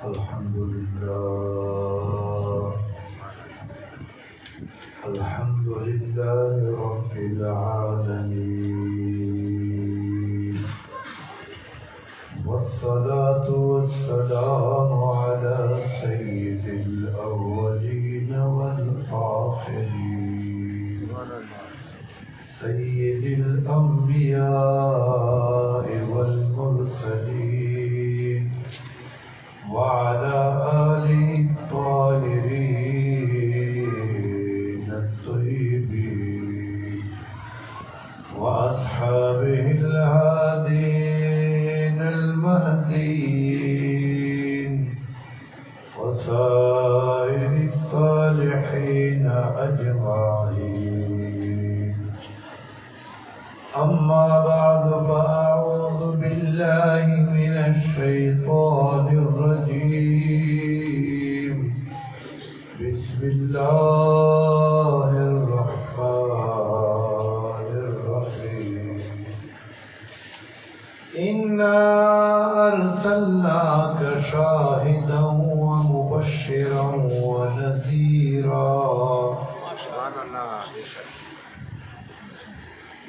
الحمد لله الحمد لله رب العالمين، والصلاة والسلام على سيد الأولين والآخرين، سيد الأنبياء والمرسلين، وعلى آله الطاهرين الطيبين، وأصحابه الهادين المهديين، وسائر الصالحين أجمعين. أما بعد، فأعوذ بالله من الشيطان الرجيم. بسم الله الرحمن الرحيم. إنا أرسلناك شاهدا ومبشرا ونذيرا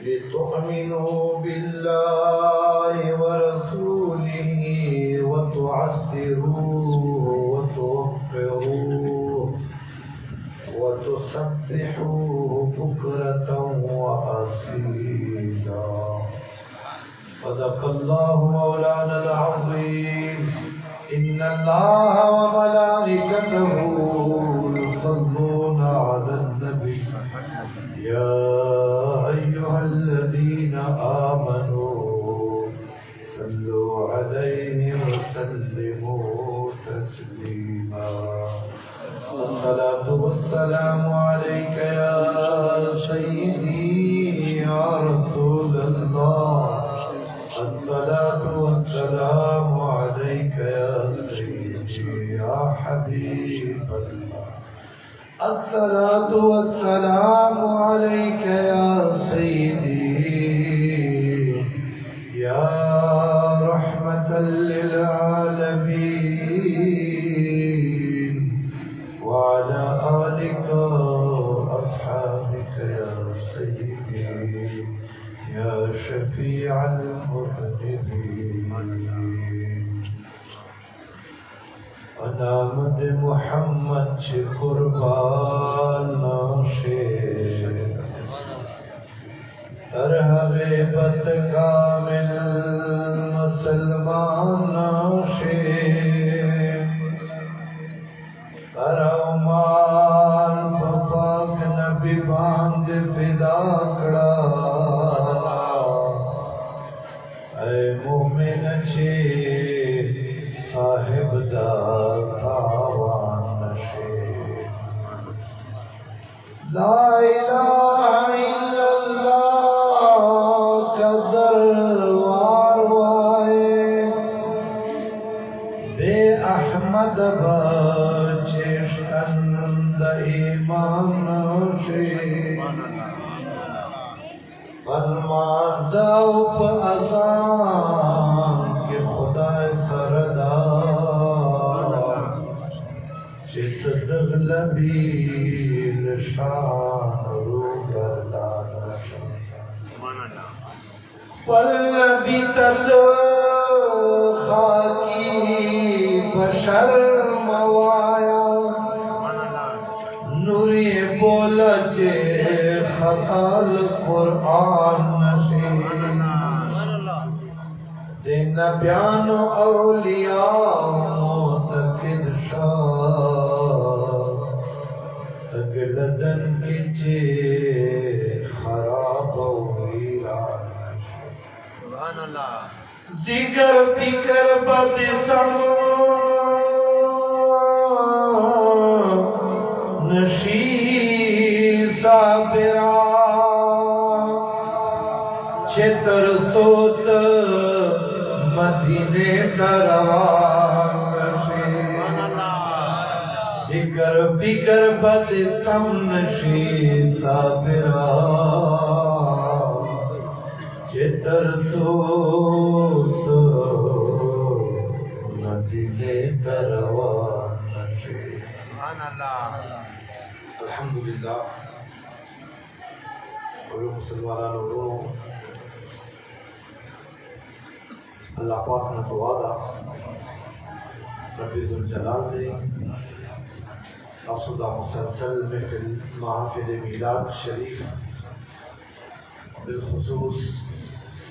لتؤمنوا بالله ورسوله وتعزروه وتوقروه وتسبحوه بكرة وأصيلا. صدق الله مولانا العظيم. إن الله وملائكته يصلون على النبي يا أيها الذين آمنوا صلوا عليه وسلموا تسليما. الصلاة والسلام عليك يا سيدي يا رسول الله. الصلاة والسلام عليك يا سيدي يا حبيب الله. الصلاة والسلام عليك يا سيدي يا رحمة للعالمين، وعلى آلك وأصحابك يا سيدي يا شفيع المذنبين. نامد محمد چه قربان ناشه، در حقیقت کامل مسلمان ناشه. سر و مال پاک نبی باند فدا کڑا. اے مومن چه صاحب دا تاوان نشے. لا الہ الا اللہ کا ذروار وائے، بے احمد بچشتن دا ایمان نشے. فالمازاو پا ازان کے خدا سردار، چت دغلبی لشان رو گردان والنبی تد خاکی بشر موایا. نوری بولا چے خطال قرآن نشی. دین بیان اولیاء معتقد شاہ، سگلدن کی چے خراب و ویران. سبحان اللہ. ذکر فکر بد سمو نشی صابران، چتر سوت مدینے دروان نشی. ذکر فکر بد سم نشی صابران، چتر سوت مدینے دروان الحمدللہ مسلمانوں ورونو اللہ پاک نے دعا دا رب ذوالجلال دے افسدہ مسلسل محفل محافل میلاد شریف بالخصوص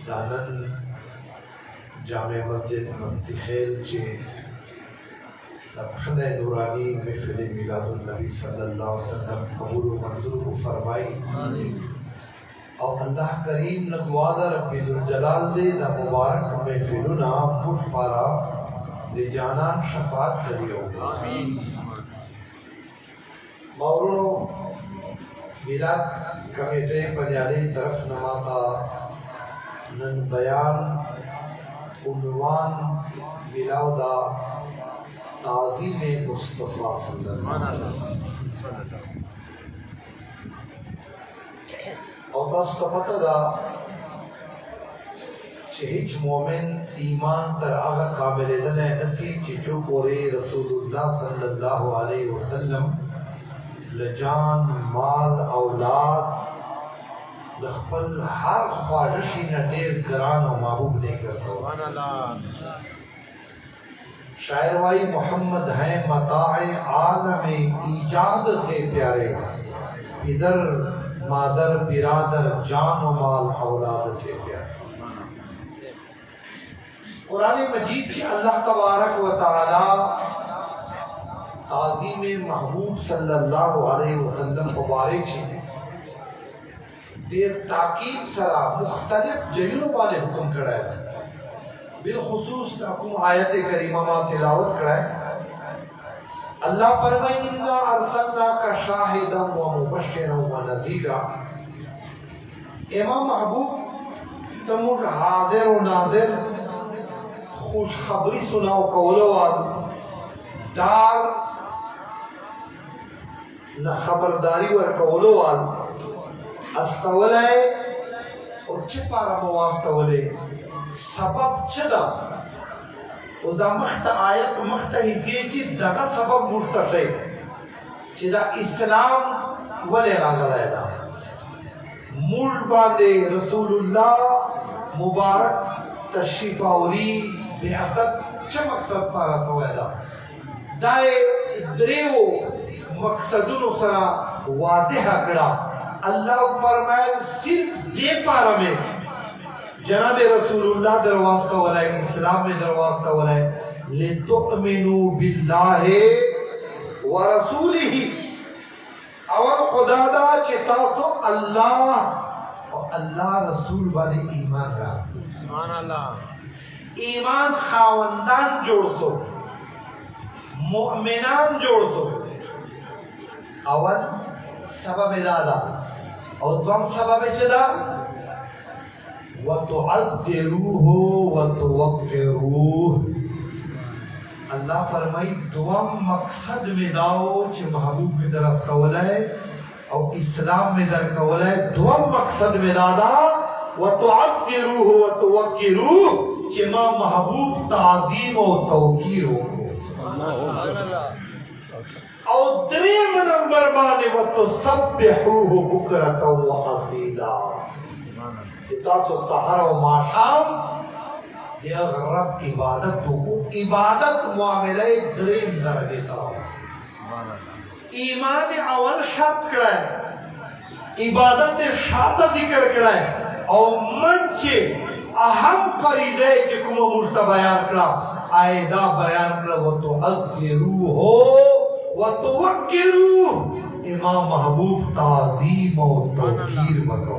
دانن جامع مسجد مستی خیل چے نقشد نورانی محفل میلاد النبی صلی اللہ علیہ وسلم قبول و منظور کو فرمائی اور اللہ کریم نے دعا دا رب ذوالجلال دے نا مبارک محفلنا پوش پارا دے جانان شفاعت کریو مورونو میلاد کمیٹے پنیالی طرف نماتا نن بیان عنوان ملاو دا تعظیم مصطفیٰ صلی اللہ علیہ وسلم اور تاسو ته پته ده چې هیڅ مومن ایمان تر هغه کاملېدلی نشي چې څو پورې رسول الله صلی الله علیه وسلم له جان مال اولاد د خپل هر خواهش نه ډېر ګران او محبوب نه ګرځول. شاعر وائی محمد ہیں متاع عالم ایجاد سے پیارے ادھر مادر برادر جان و مال اولاد سے پیارے. قرآن مجید سے اللہ تبارک و تعالی تعظیم محبوب صلی اللہ علیہ وسلم مبارک سے دیر تاکید سرا مختلف جہیروں والے حکم کرا ہے. بالخصوص تاکم آیت کریمہ میں تلاوت کرا ہے. اللہ فرمائے اِنَّا أَرْسَلْنَاكَ شَاهِدًا وَمُبَشِّرًا وَنَذِيرًا. امام محبوب تمور حاضر و ناظر خوش خبری سناو قولو وال دار نہ خبرداری ور قولو وال استولے اور چپارا مواستولے سبب چدا او دا مخت آیت مخت حیثیتی دغا سبب مرتفع چدا اسلام ولی راگل ایدا مول باندے رسول اللہ مبارک تشریف آوری بیعثت چه مقصد پارا تو ایدا دائے دریو مقصدون سرا واضح کڑا. اللہ فرمائے صرف دے پارا میں جناب رسول اللہ درواز کا ولائے اسلام میں درواز کا ولائے لِتُؤْمِنُوا بِاللَّهِ وَرَسُولِهِ اور خدا دا چتاسو اللہ اور اللہ رسول والے ایمان را سبحان اللہ ایمان خاوندان جوڑ سو مؤمنان جوڑ سو. اول سبب دادا اور دوم سبب چدا وَتُعَذِّرُوهُ وَتُوَقِّرُوهُ. اللہ فرمائی دوام مقصد میں داؤ چھے محبوب میں در استولائے اور اسلام میں در کولائے دوام مقصد میں دادا وَتُعَذِّرُوهُ وَتُوَقِّرُوهُ چھے ما محبوب تعظیم و توقیر ہو. اور دریم نمبر بانے وَتُسَبِّحُوهُ بُكْرَةً وَأَصِيلًا. تاسو سحر و ماشام یہ رب عبادت کو عبادت معاملہ دریم درجے طرح ایمان اول شرط کرائے عبادت شرط ذکر کرائے اور منچے اہم فریضے جکم مرتبہ بیان کرا آئیدہ بیان کرا وَتُعَذِّرُوهُ وَتُوَقِّرُوهُ. امام محبوب تعظیم و توقیر بکو.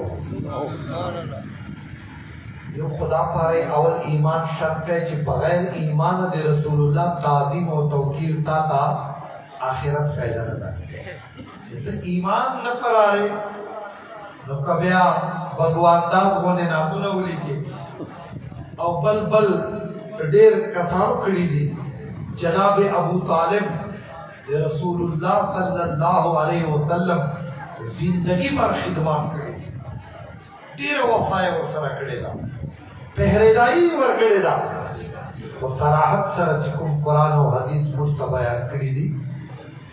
یہ خدا پارے اول ایمان شرط ہے کہ بغیر ایمان دے رسول اللہ تعظیم و توقیر تا آخرت فائدہ نہ دا. ایمان نہ پرارے نو کبیا بگوانداز ہونے ناتو نولی کے او بل بل دیر کسانو کری دی. جناب ابو طالب رسول اللہ صلی اللہ علیہ وسلم زندگی پر خدمات کرے دیر وفائے اور سرہ کڑے دا پہریدائی ور کڑے دا و صراحت سرہ چکم قرآن و حدیث مستبیان کری دی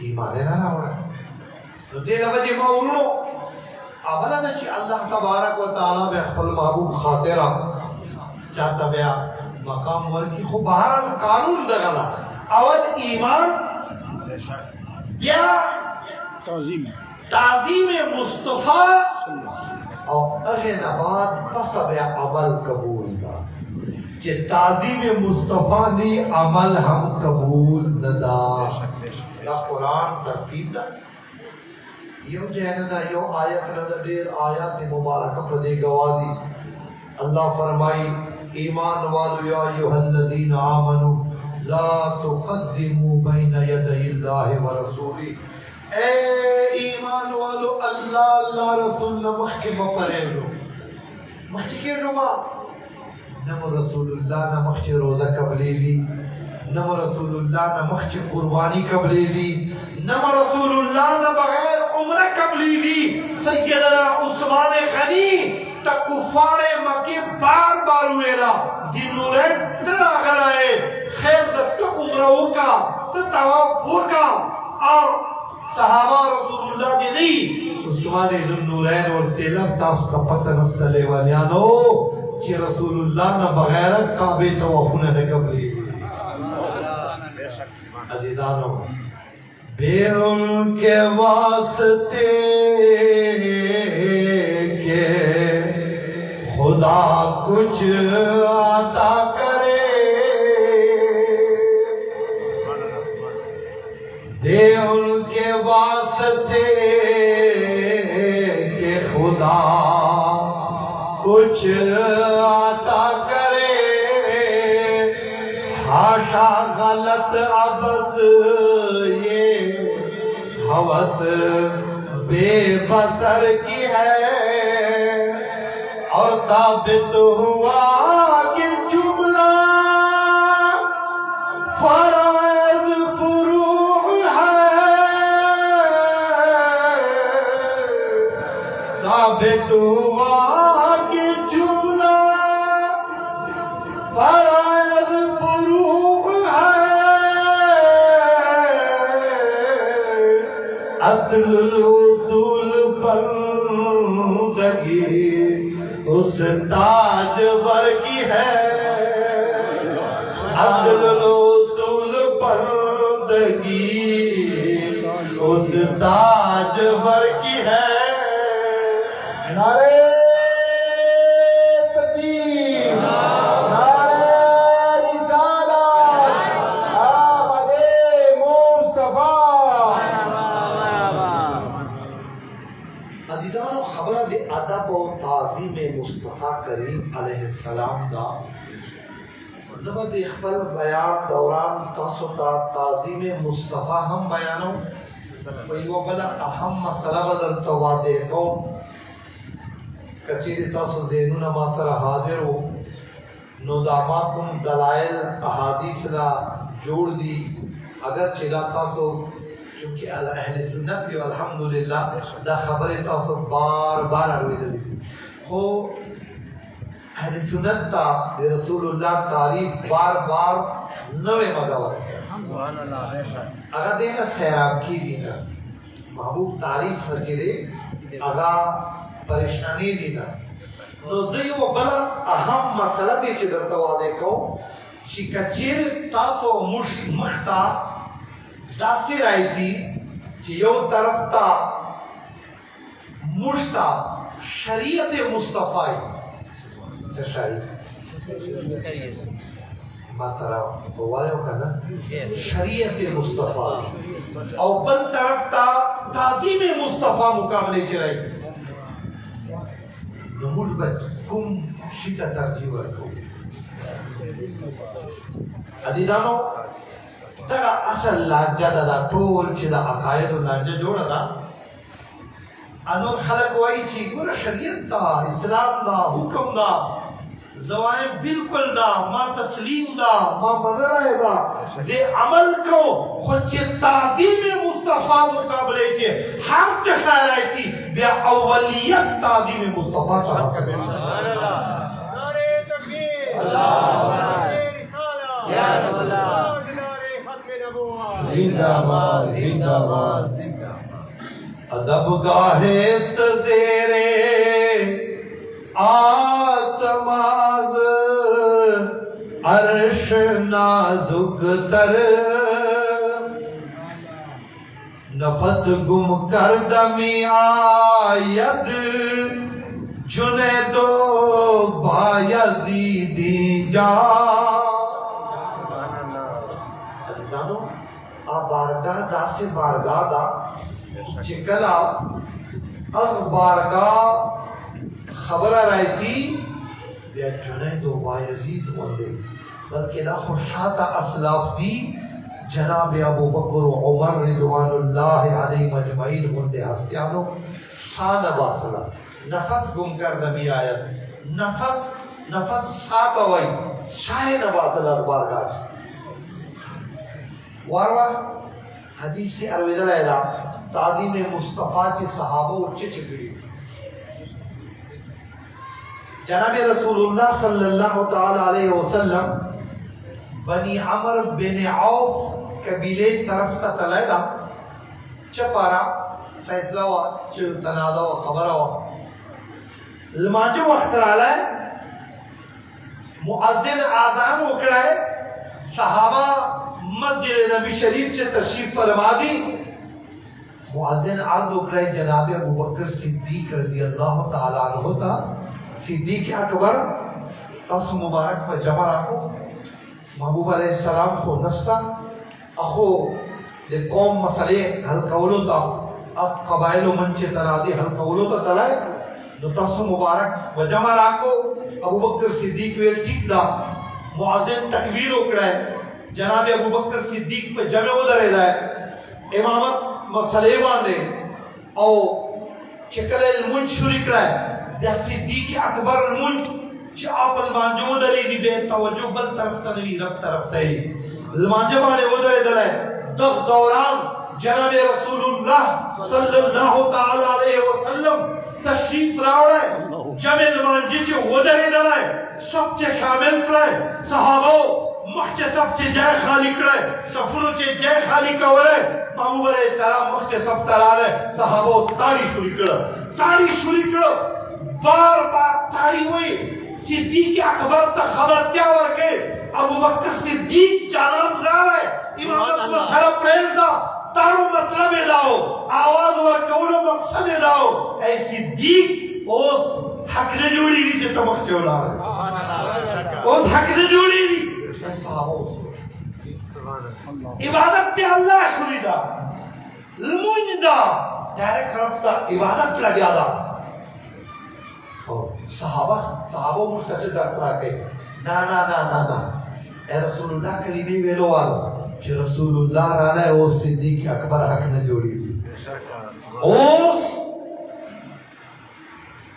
ایمان نه راوړه. نو دې له وجې ما ورونو اوله ده چې الله تبارک وتعالی به خپل محبوب خاطره چاته بیا مقام ورکړي. خو بهرحال قانون دغه ده، اول ایمان، بیا تعظیم مصطفی، او هغې نه بعد پس بیا عمل قبول ده. چې تعظیم مصطفی نی عمل هم قبول نه ده. دا قرآن ترتیب ده، یو ځای نه ده، یو آیت نه ده، ډېر آیات مبارکه په دې ګواه دي. اللہ فرمائی ایمان والو یا ایوہ الذین آمنوا لا تقدموا بین یدی اللہ ورسولی. اے ایمان والو اللہ رسول نمخچ مپریلو مخچ کے نما نمو رسول اللہ نمخچ روزہ قبلیلی، نمو رسول اللہ نمخچ قربانی قبلیلی، نمو رسول اللہ نبغیر عمرہ قبلیلی. سیدنا عثمان غنی تا کفار مکی بار بار ویلا دی نورین تر آگرائے خیر دا تا عمرہو کا تا توافو کا. اور صحابہ رسول اللہ دی نہیں عثمان ذو نورین ورطیلم تاستا پتہ نستلے والیانو چی رسول اللہ نا بغیر کعبے توافونا نکبلی. عزیزانو بے ان کے واسطے کے خدا کچھ عطا کرے، دے ان کے واسطے کہ خدا کچھ عطا کرے. حاشا غلط عبد یہ حوث بے بصر کی ہے، اور ثابت ہوا کہ جملہ فرائض فروع ہے. ثابت ہوا کہ جملہ فرائض فروع ہے. اصل اصول بندگی اس تاجور کی ہے، اصل اصول بندگی اس تاجور کی ہے. نعرہ تکبیر، نعرہ رسالت، آمد مصطفیٰ. عزیزانو خبر دے ادب و تعظیم مصطفیٰ کریم علیہ السلام دا زبا دے خپل بیان دوران تاسو تا تعظیم مصطفیٰ ہم بیانو ویو بلا اہم مسئلہ بدل توادے کو کچیر تاسو ذہنون ما سر حاضر ہو نو داماکم دلائل احادیث لا جوڑ دی. اگر چلا تاسو چونکہ اہل سنت و الحمدللہ دا خبر تاسو بار بار اروی دی خو اہل سنت تا رسول اللہ تعریف بار بار نوے مدور اگر دینا سیراب کی دینا محبوب تعریف نچرے اگر پریشانی دینا نو دیو بلا اہم مسئلہ دی چی در توادے کو چی کچیر تاسو مختا داسی رائی تھی کہ یو طرف تا مشتا شریعت مصطفی شریعت ما ترا بوایو کنا شریعت مصطفی او بل طرف تا تعظیم مصطفی مقابلے چلائی تھی. نمول بچ کم شیطہ ترجیح ورکو. عزیزانو دا اصل لانجا دا ټول چې دا عقاید لانجا جوړه ده. انور خلق وایي چې ګوره شریعت دا اسلام دا حکم دا زوائے بالکل دا ما تسلیم دا ما منرائے دا زی عمل کو خود چی تعظیم مصطفیٰ مقابلے چی ہر چخیر آئی تھی بیا اولیت تعظیم مصطفیٰ چاہا کرے. نعرہ تکبیر، نعرہ رسالت، یا رسول اللہ، نعرہ ختم نبوت. زندہ باد زندہ باد ادب گاہست زیرے آتماز عرش نازک تر نفس گم کردمی آید جنید و بایزیدی جا عزیزانو آپ بارگاہ دا سے بارگاہ دا چکلا اب بارگاہ خبر آئی تھی بیا جنید و بایزید ہوندے بلکہ دا خوشاتا اسلاف دی جناب ابو بکر و عمر رضوان اللہ علیہ مجمعین ہوندے ہستیانو سان باصلہ نفس گم کر دمی آیت نفس سات ہوئی شاہ نباصلہ بارگاہ واروا حدیث سے ارویدہ لیلہ تعظیم مصطفیٰ چی صحابہ اچھے چکری جناب رسول اللہ صلی اللہ تعالی علیہ وسلم بنی عمر بن عوف قبیلے طرف تا تلیدہ چپارا فیصلہ ہوا تنازع ہوا خبر ہوا لمانجو وقت رالا ہے مؤذن آذان اکڑا ہے صحابہ مسجد نبی شریف سے تشریف فرما دی مؤذن عرض اکڑا ہے جناب ابو بکر صدیق رضی اللہ تعالی عنہ تا صدیق اکبر قص مبارک پر جمع رکھو محبوب علیہ السلام کو نستا اخو قوم مسئلے حل قولو تا اب قبائل و منچے تنادی حل قولو تا تلائے نو تس مبارک و جمع رکھو ابو بکر صدیق ویل ٹھیک دا معظم تکبیر اکڑا ہے جناب ابو بکر صدیق پہ جمع ہو درے دائے امامت مسئلے باندے او چکل المنج شروع کرائے یا صدیق اکبر المنج چی آپ المانجو دلی دی بے توجہ بل طرف تنوی رب طرف تہی المانجو بانے ہو درے دلائے دغ دوران جناب رسول اللہ صلی اللہ تعالی علیہ وسلم تشریف راوڑا ہے جمع المانجی چی ہو درے دلائے سب چے شامل کرائے صحابہ مخچے سب چے جائے خالی کرائے سفروں چے جائے خالی کورے محبوب علیہ السلام مخچے سب تلالے صحابہ تاری شروع کرو بار بار تاری ہوئی صدیق اکبر تا خبر کیا ورکے ابو بکر صدیق جانب رہا ہے امامت مسئلہ پرین دا تارو مطلب داؤ آواز ورکولو مقصد داؤ اے صدیق اوس حق نے جوڑی دی جتا مقصد ہو رہا ہے اوس حق نے جوڑی دی عبادت پہ اللہ شروع دا المونج دا ڈائریکٹ رفتا عبادت لگیا دا صحابہ مستقل درکتا کہ نا اے رسول اللہ کلیمی ویلو والو کہ رسول اللہ رانا ہے وہ صدیق اکبر حق نے جوڑی دی اوس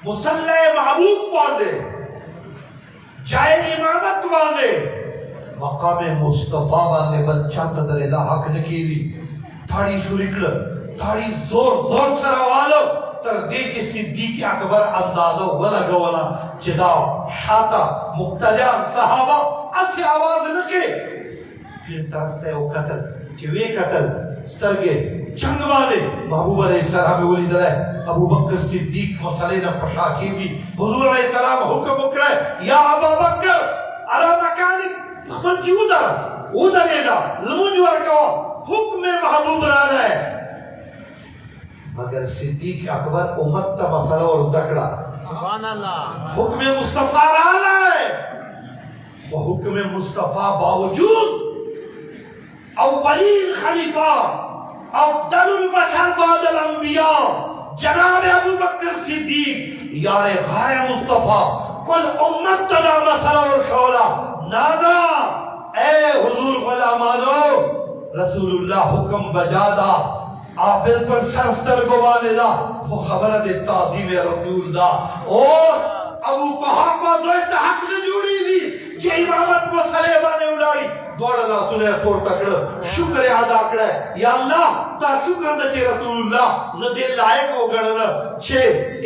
مسلح محبوب پاندے جائے امامت والے مقام مصطفیٰ باندے بلچاتا درے دا حق نکیلی تھاڑی شرکل تھاڑی زور سراوالو تر دیکھ صدیق اکبر اندازو ولا گولا جدا شاتا مقتدیان صحابہ اچھی آواز نکے پھر طرف تے وہ قتل چوے قتل سترگے چنگ والے محبوب علیہ السلام اولی دلائے ابو بکر صدیق مسئلے نہ پشاکی بھی حضور علیہ السلام حکم اکرائے یا ابا بکر علا مکانک نقل کی ادھر ایڈا لمنجور کا حکم محبوب رہا ہے مگر صدیق اکبر امت تا مسئلہ اور دکڑا سبحان اللہ حکم مصطفیٰ رہا ہے وہ حکم مصطفیٰ باوجود اولین خلیفہ افضل البشر بعد الانبیاء جناب ابو بکر صدیق یار غار مصطفیٰ کل امت تدا مسئلہ اور شعلہ نادا اے حضور غلامانو رسول اللہ حکم بجادا آبل پر سرستر گوانے دا وہ خبرہ دے تعظیم رسول دا اور ابو قحافہ دوئے تحق نے جوڑی دی کہ امامت مسئلے بانے اڑائی دوڑ اللہ سنے پور تکړه شکر ادا کړه یا الله تا شکر د چې رسول الله ز دې لایق وګڼل چې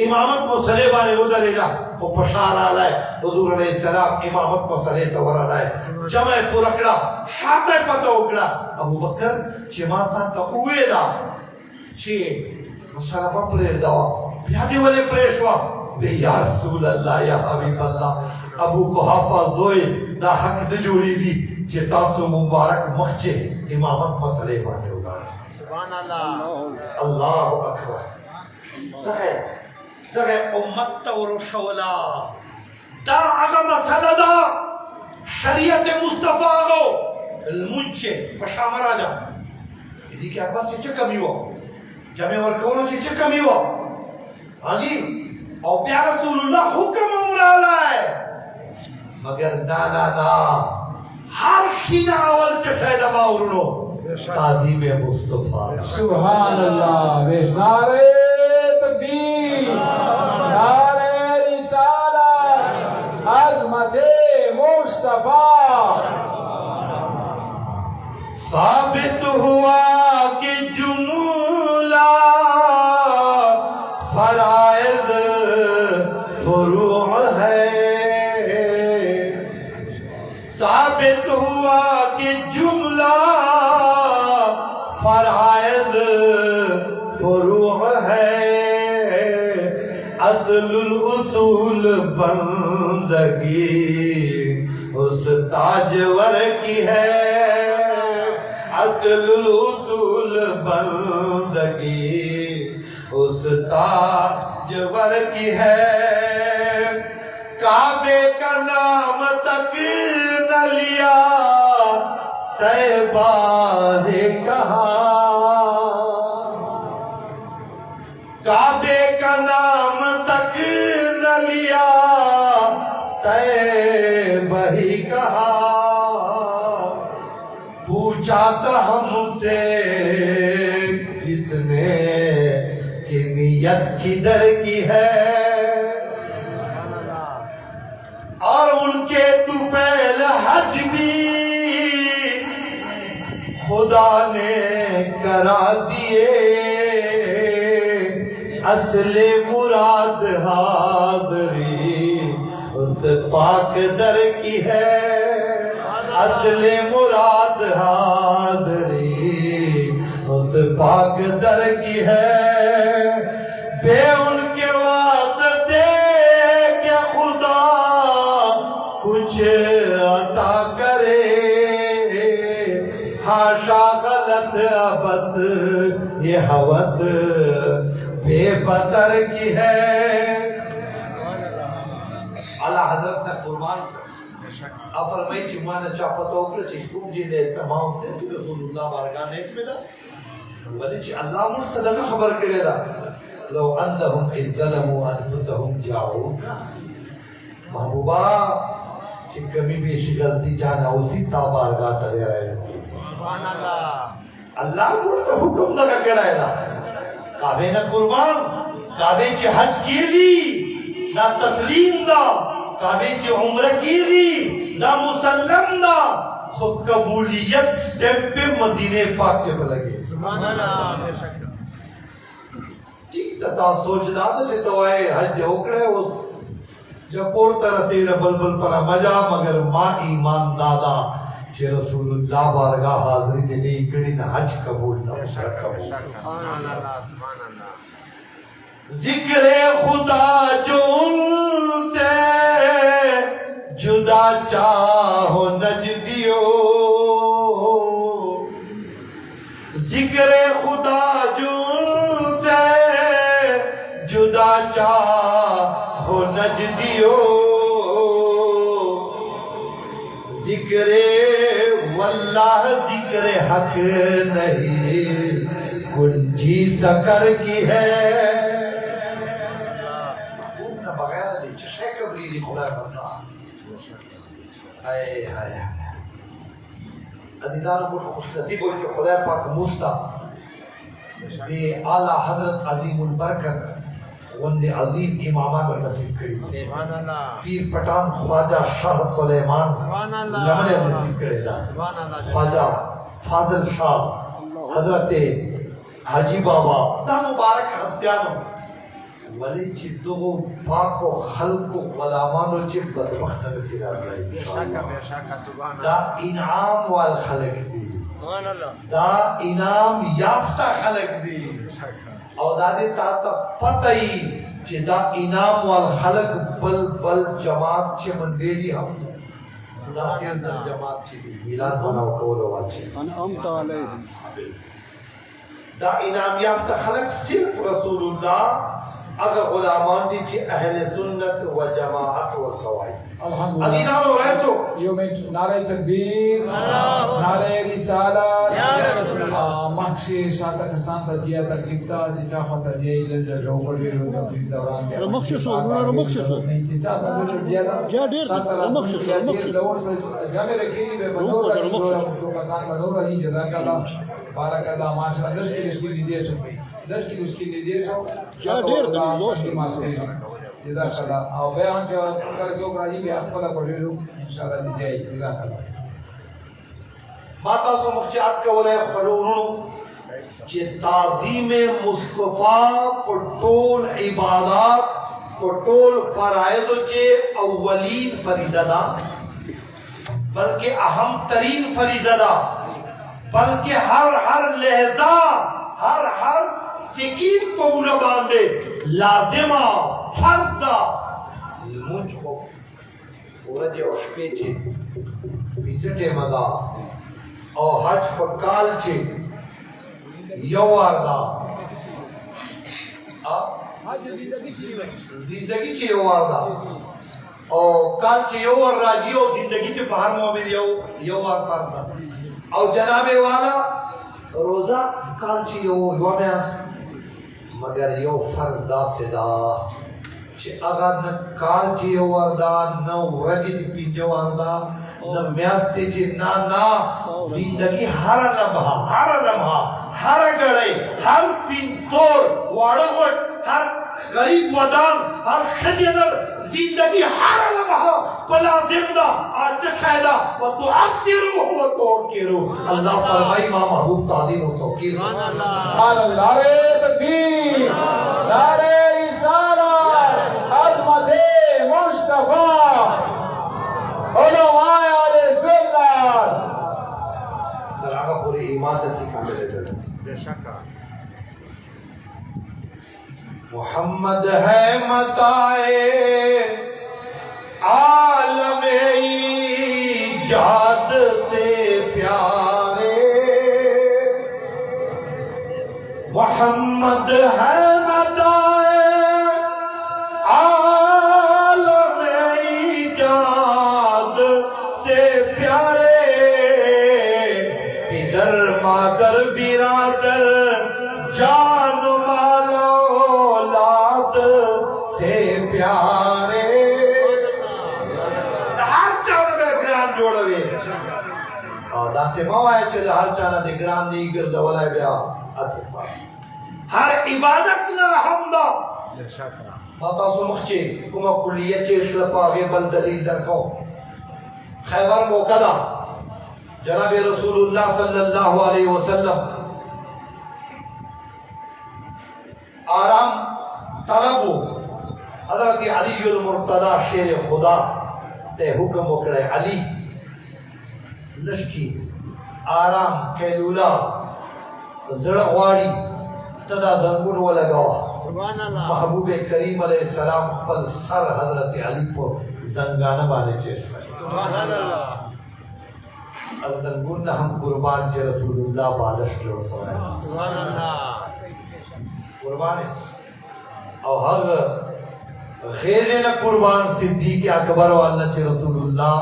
امامت مسلې باندې ودرېږه خو پشار آلای حضور علیہ السلام امامت مسلې ته ورالای جمع پور کړه شاته پته وکړه ابو بکر چې ما تا ویلا چې مصطفی پرېږده بیا دې ولې پرېښوه وی یا رسول الله یا حبیب الله ابو قحافه زوی دا حق نه جوړېږي چې تاسو مبارک مخچې امامت مسلې باندې ولاړ سبحان الله الله اکبر دغه امت ته ورسوله دا هغه مسله ده شریعت مصطفی هغه لمونځ چې په شا مه راځه دې کې عباس چې څه کمي وه جامع ورکولو چې څه کمي وه او بیا رسول الله حکم هم راغلی مگر نا ہر شیدہ اول چشاید باورنو تعظیم مصطفیٰ سبحان اللہ بیش نعرہ تکبیر نعرہ رسالت عظمت مصطفیٰ ثابت ہوا کہ جملہ فرائض فروع ہے ثابت ہوا کہ جملہ فرائض فروع ہے اصل الاصول بندگی اس تاجور کی ہے اصل الاصول بندگی اس تاجور کی ہے کعبے کا نام تک نہ لیا طیبہ ہے کہا کعبے کا نام تک نہ لیا طیبہ ہی کہا پوچھا تھا ہم سے کس نے کہ نیت کدھر کی ہے اور ان کے طفیل حج بھی خدا نے کرا دیے اصل مراد حاضری اس پاک در کی ہے اصل مراد حاضری اس پاک در کی ہے بے ان کے واسطے کہ خدا کچھ عطا کرے حاشا غلط عبد یہ حوث بے بدر کی ہے اللہ حضرت نے قربان اب فرمائی چې ما نه چا پته وکړه چې کوم دین اهتمام ته چې رسول الله بارګاه نیک ملا ولې چې الله موږ ته دغه خبر کړی دا لو انهم اذ ظلموا انفسهم جاءوك محبوبا چې کمی بیشی غلطی جانا اسی تا بارگاہ ته رہے سبحان اللہ اللہ موږ ته حکم دغه کړی دا کعبه نه قربان کعبه چې حج کیږي دا تسلیم دا کعبه چې عمره کیږي دا مسلم دا خود قبولیت سٹیپ پہ مدینہ پاک سے لگے سبحان اللہ ٹھیک تا سوچ دا چې توای حج وکړه اوس جو کوړه رسیره بلبل پر مجا مگر ما ایمان دادا چې رسول الله بارگاہ حاضری دې نه کړي نه حج قبول نه قبول سبحان اللہ سبحان اللہ ذکر خدا جو ان سے جدا چاہو نجدیو ذکر خدا جو ان سے جدا چاہو نجدیو ذکر واللہ ذکر حق نہیں کنجی سکر کی ہے بغیر دی چشے کبری دی خدا بندہ آئے آئے آئے عزیزان کو خوش نصیب ہوئی کہ خدا پاک موسیٰ دی اعلیٰ حضرت عظیم البرکت غند عظیم امامان نصیب کری سبحان اللہ پیر پٹان خواجہ شاہ سلیمان سبحان اللہ لمنے نصیب کرے دا سبحان اللہ خواجہ فاضل شاہ حضرت حاجی بابا دا مبارک ہستیانو ولی چی دو پاک و خلق و غلامانو چی بدبخت نصیب آگئی بے شک بے شک سبحان دا اللہ انعام والخلق دی سبحان اللہ دا انعام یافتہ خلق دی او دا دی تا تا پتائی چی دا انعام والخلق بل بل جماعت چی من دیجی ہم دا خیر در جماعت چی دی میلاد مناو کولو واچی انعمت علیہم دا انعام یافتہ خلق صرف رسول اللہ اگر غلامان دی چی اہل سنت و جماعت و قواعد الحمدللہ عزیزان و رہتو یوم نعرہ تکبیر نعرہ رسالت مخشی شاعت کسان تجیہ تقریب تا چیچا خواہ تجیہ روگر رو تقریب دوران رمخششو رمخششو چیچا تقریب تجیہ جا دیر رمخششو رمخششو لور سے جامع رکھی بے بنور رہی دو کسان بنور رہی جزاک اللہ بارک اللہ ماشاء اللہ دس کی لیدیے سو دس کی لیدیے سو جا دیر جزاک اللہ او بیان کر جو راجی بھی اپلا پڑھو انشاءاللہ چیزیں جزاک اللہ ماتا سو مخشیات کا ولی خلورو چی تعظیم مصطفیٰ پر طول عبادات پر طول فرائض چی اولین فریدہ دا بلکہ اہم ترین فریدہ دا بلکہ ہر لہذا ہر سکین کو گناہ باندے لازمہ فردہ المنج کو ورد وحبی چی بیجت مدا او حج پر کال چی یوار دا زندگی چی یوار دا او کال چی یوار راجی او زندگی چی پہر مومن یوار پار دا او جناب والا روزہ کال چی یوار مگر یو فردا صدا چی اگر نہ کال چی یوار دا نہ رجی چی پینجوار دا نہ میاستے چی نا زندگی ہر لمحہ ہر گڑے ہر پین توڑ وارغوٹ ہر غریب ودان ہر شجنر زندگی ہر لمحہ پلا زندہ آج شہدہ و تو اکترو و تو اکرو اللہ فرمائی ماں محبوب تعظیم و توقیر نعرہ تکبیر نعرہ رسالت عظمت مصطفیٰ علماء علیہ سنت در آقا پوری ایمان دستی کامل ہے بے شک محمد ہے متائے عالم ایجاد سے پیارے محمد ہے متائے عالم ایجاد سے پیارے پدر مادر برادر جان مال اولاد سے پیارے ہر چانا میں گران جوڑوے اور داستے موائے چلے ہر چانا دے گران نہیں گرزولائے بیا ہر عبادت نہ حمدہ ماتا سو مخچے کما کلیت چیش لپاگے بل دلیل درکو خیبر موقعہ جناب رسول اللہ صلی اللہ علیہ وسلم آرام طلبو حضرت علی المرتضی شیر خدا تے حکم وکڑے علی لشکی آرام کیلولا زڑغواری تدا زنگون و لگوا سبحان اللہ محبوب کریم علیہ السلام خپل سر حضرت علی کو زنگانہ بانے چیز سبحان اللہ اب زنگون نہ ہم قربان چے رسول اللہ بالش جو سوائے سبحان اللہ قربان ہے اور ہر غیر نہ قربان صدیق اکبر والنہ چے رسول اللہ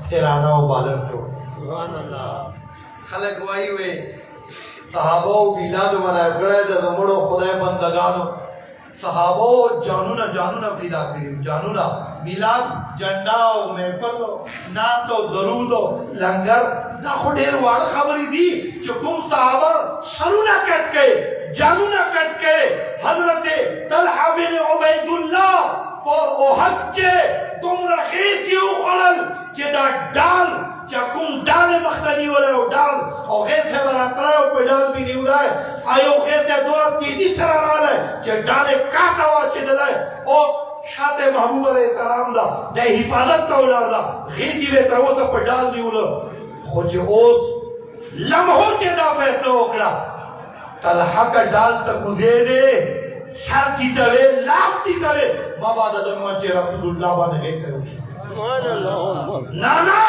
سیرانہ و بالش جو سبحان اللہ خلق وائی ہوئے صحابہ و بیلادو منائے گڑے دے دمڑو خدای بندگانو صحابہ جانونا فیدا کریو جانونا میلاد جنڈاو محفظو ناتو درودو لنگر دا خودیر وارد خبری دی چکم صحابہ سرونا کہت گئے جانونا کٹ کے حضرت طلحہ بن عبید اللہ او حج تم رخیصی اخلل چی دا ڈال چا کم ڈال مختنی والے او ڈال او غیر سے برات رہے او پہ ڈال بھی نہیں اڑائے آئیو غیر سے دورت کی دی سر رہا ہے چی ڈالے کاتا ہوا چی دلائے او شاعت محبوب علیہ السلام دا دے حفاظت تا اولاد دا غیدی بے تر وہ تا پہ ڈال نہیں اڑا خوچ اوز لمحوں چی دا فیصلہ اکڑا طلحہ کا ڈال تک دے سر کی دوے لاکھ کی دوے مابادہ دنوان چی رسول اللہ بانے گئے سے ہوئی سبحان اللہ نانا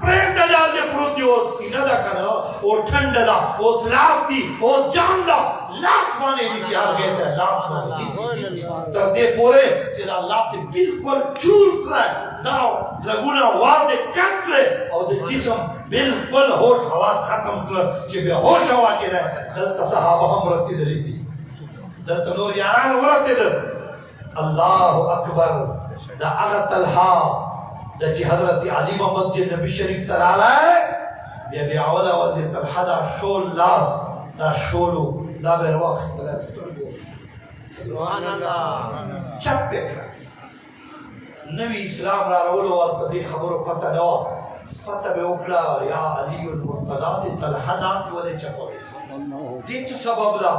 پریم دجال دے پروتی اوز کی ندا کنا او ٹھنڈ دا او سلاف دی او جان دا لاکھ مانے دی تیار گئے تھے لاکھ مانے دی تر دے پورے چیزا اللہ سے بالکل چول سرائے داو لگونا واضح کٹ لے اور دے جسم بالکل ہوش حواس ختم سر چی بے ہوش ہوا کے رہے دلتا صحابہ ہم رکھتی دلی دی دلتا نور یاران ورکتی دل اللہ اکبر دا اغا طلحہ دا چی حضرت علی محمد جی نبی شریف ترالا ہے یہ بھی اولا ودی طلحہ دا شول لاز دا شولو دا بیر وقت سبحان اللہ چپ پیکرا نبی اسلام را رولو وقت دی خبرو پتہ نوا پتہ بے اکڑا یا علی المرتضی دی طلحہ ناس ولے چپوئے دی چو سبب دا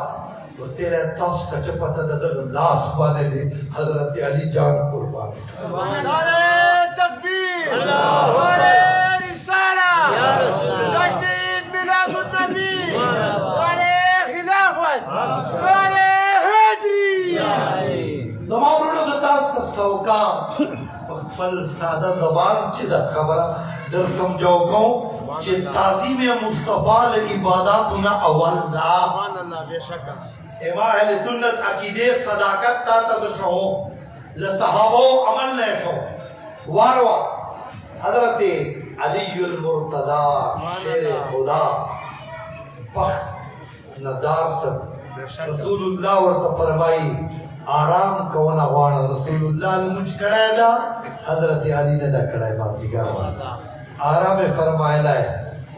وہ تیرے تاس کا چپتا دا دا لاس بانے دے حضرت علی جان قربان سبحان اللہ تکبیر اللہ رسالہ تجدید میلاد النبی خلافت حاجی نماؤنو دا تاس کا سوکا فل سادہ زبان چی دا خبرہ در سمجھو کوں چی تعظیم مصطفیٰ لعباداتنا اول دا سبحان اللہ بے شکا امام اہل سنت عقیدے صداقت تا تدشو لصحابو عمل نیشو واروا حضرت علی المرتضی شیر خدا پخت ندار سب رسول اللہ ورطا فرمائی آرام کونا وانا رسول اللہ المجھ کڑے دا حضرت علی نے دا کڑے بات دیگر وانا آرام فرمائے لائے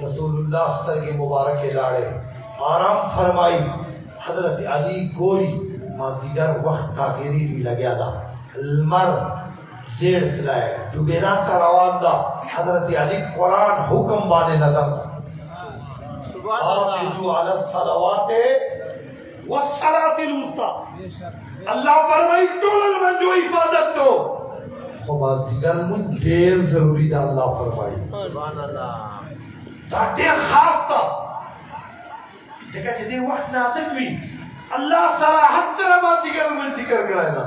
رسول اللہ ستر کے مبارک لاڑے آرام فرمائی حضرت علی گوری مازدیگر وقت تاخیری بھی لگیا دا المر زیر سلائے دوبیرہ کا روان دا حضرت علی قرآن حکم بانے نظر حافظو علی الصلوات والصلاة الوسطى اللہ فرمائی ٹولل من جو عبادت تو خب مازدیگر من دیر ضروری دا اللہ فرمائی سبحان اللہ دا دیر خاص تا دیکھا چھتے وقت ناتک بھی اللہ صلاحت سر بات دیگر من ذکر کرائے دا